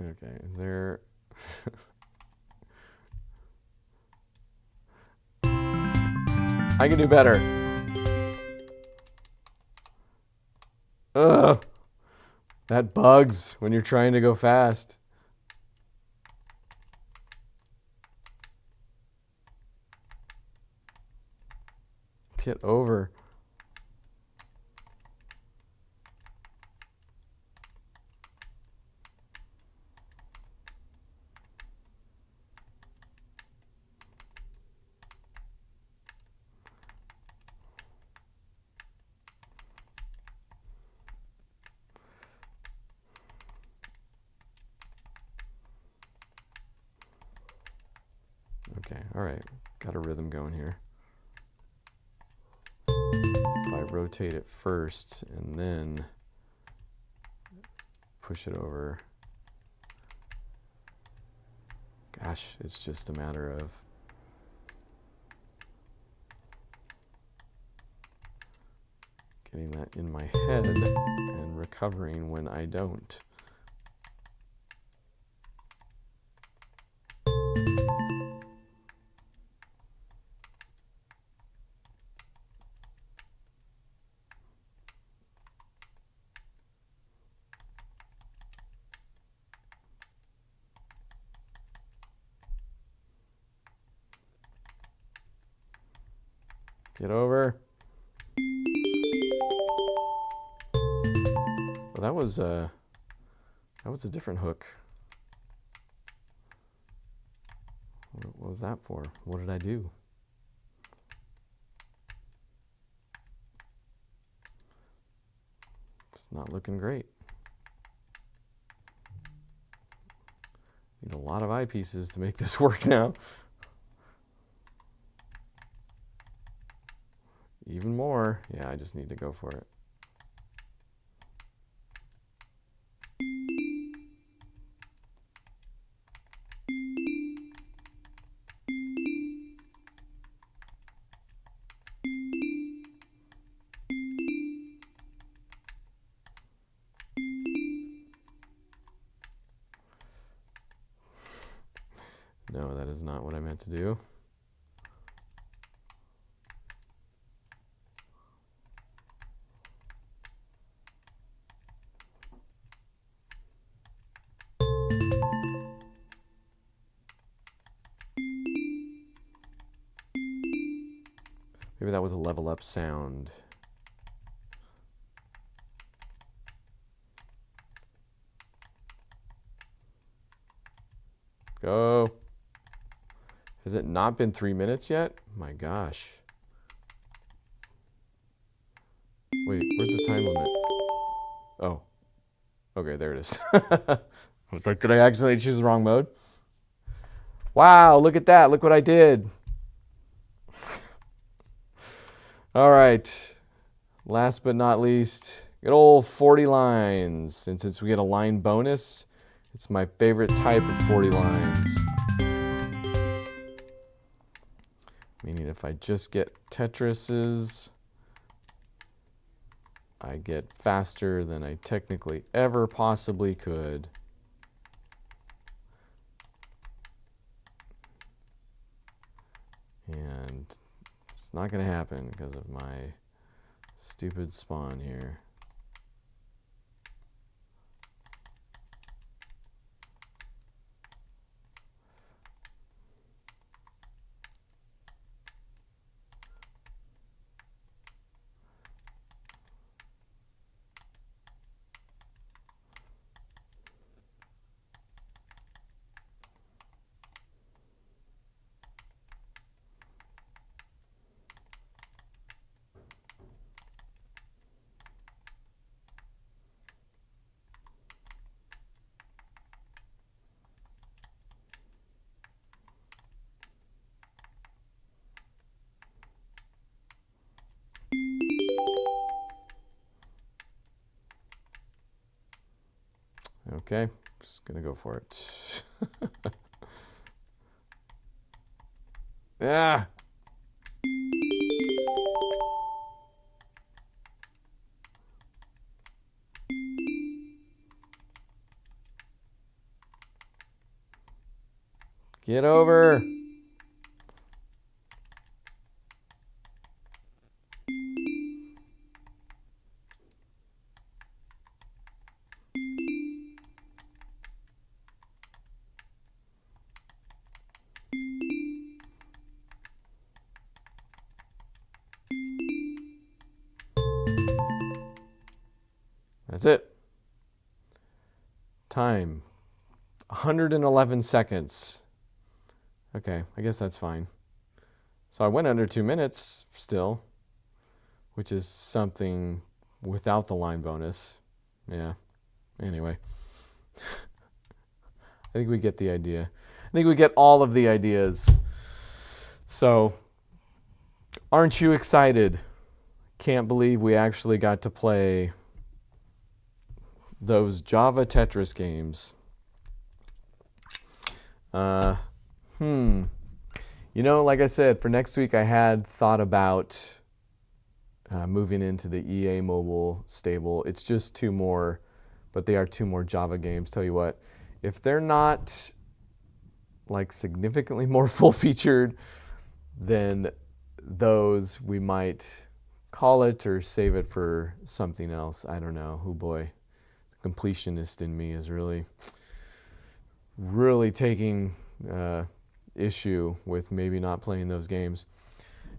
Okay, is there... I can do better. Ugh. That bugs when you're trying to go fast. Get over. Okay, all right, got a rhythm going here. If I rotate it first and then push it over, gosh, it's just a matter of getting that in my head and recovering when I don't. Get over. Well, that was a different hook. What was that for? What did I do? It's not looking great. Need a lot of eyepieces to make this work now. Even more. Yeah, I just need to go for it. No, that is not what I meant to do. Maybe that was a level up sound. Go. Has it not been 3 minutes yet? My gosh. Wait, where's the time limit? Oh. Okay, there it is. I was like, did I accidentally choose the wrong mode? Wow, look at that. Look what I did. All right. Last but not least, good old 40 lines. And since we get a line bonus, it's my favorite type of 40 lines. Meaning if I just get Tetrises, I get faster than I technically ever possibly could. not going to happen because of my stupid spawn here. Okay, just gonna go for it. Ah! Get over! That's it. Time, 111 seconds. Okay, I guess that's fine. So I went under 2 minutes still, which is something without the line bonus. Yeah, anyway. I think we get the idea. I think we get all of the ideas. So, aren't you excited? Can't believe we actually got to play those Java Tetris games. You know, like I said, for next week I had thought about moving into the EA Mobile stable. It's just 2 more, but they are 2 more Java games. Tell you what, if they're not like significantly more full-featured than those, we might call it or save it for something else. I don't know. Oh boy, the completionist in me is really taking issue with maybe not playing those games.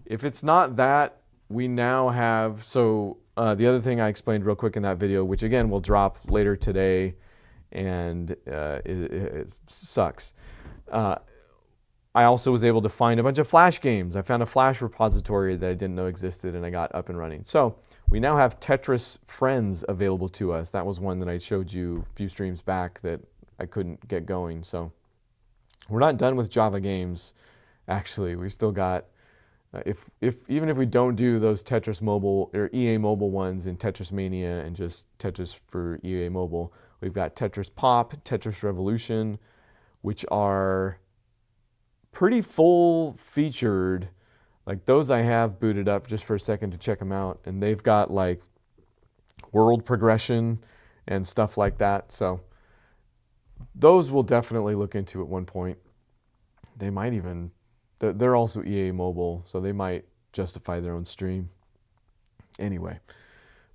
If it's not that, we now have, so the other thing I explained real quick in that video, which again will drop later today, and it sucks. I also was able to find a bunch of Flash games. I found a Flash repository that I didn't know existed, and I got up and running. So we now have Tetris Friends available to us. That was one that I showed you a few streams back that I couldn't get going. So we're not done with Java games. Actually, we've still got, even if we don't do those Tetris Mobile or EA Mobile ones in Tetris Mania and just Tetris for EA Mobile, we've got Tetris Pop, Tetris Revolution, which are pretty full featured. Like those I have booted up just for a second to check them out, and they've got like world progression and stuff like that. So those we'll definitely look into at one point. They might even, they're also EA Mobile, so they might justify their own stream. Anyway,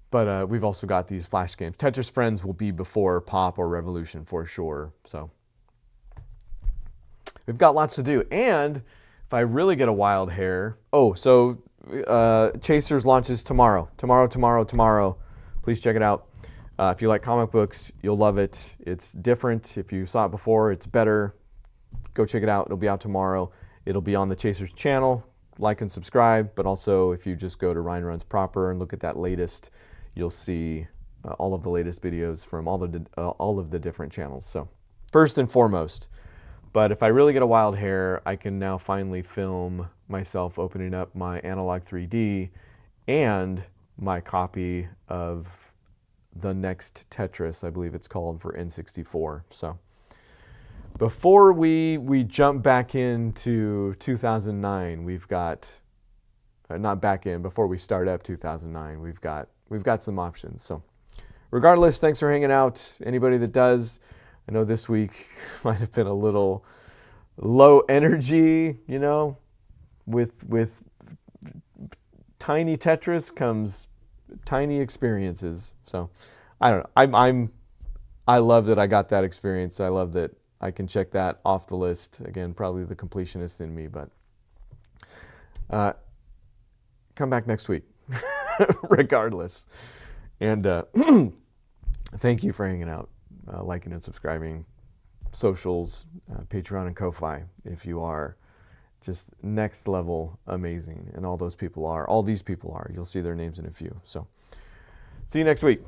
but we've also got these Flash games. Tetris Friends will be before Pop or Revolution for sure. So we've got lots to do. And if I really get a wild hair, Chasers launches tomorrow. Tomorrow. Please check it out. If you like comic books, you'll love it. It's different. If you saw it before, it's better. Go check it out. It'll be out tomorrow. It'll be on the Chasers channel. Like and subscribe. But also, if you just go to Ryan Runs Proper and look at that latest, you'll see all of the latest videos from all of the different channels. So first and foremost. But if I really get a wild hair, I can now finally film myself opening up my Analog 3D and my copy of the next Tetris, I believe it's called, for N64. So before we jump back into 2009, we've got, not back in, before we start up 2009, we've got some options. So regardless, thanks for hanging out. Anybody that does, I know this week might have been a little low energy, you know, with tiny Tetris comes tiny experiences. So I don't know. I love that I got that experience. I love that I can check that off the list. Again, probably the completionist in me, but come back next week, regardless. And thank you for hanging out, liking and subscribing. Socials, Patreon and Ko-Fi, if you are just next level amazing. And all these people are. You'll see their names in a few. So see you next week.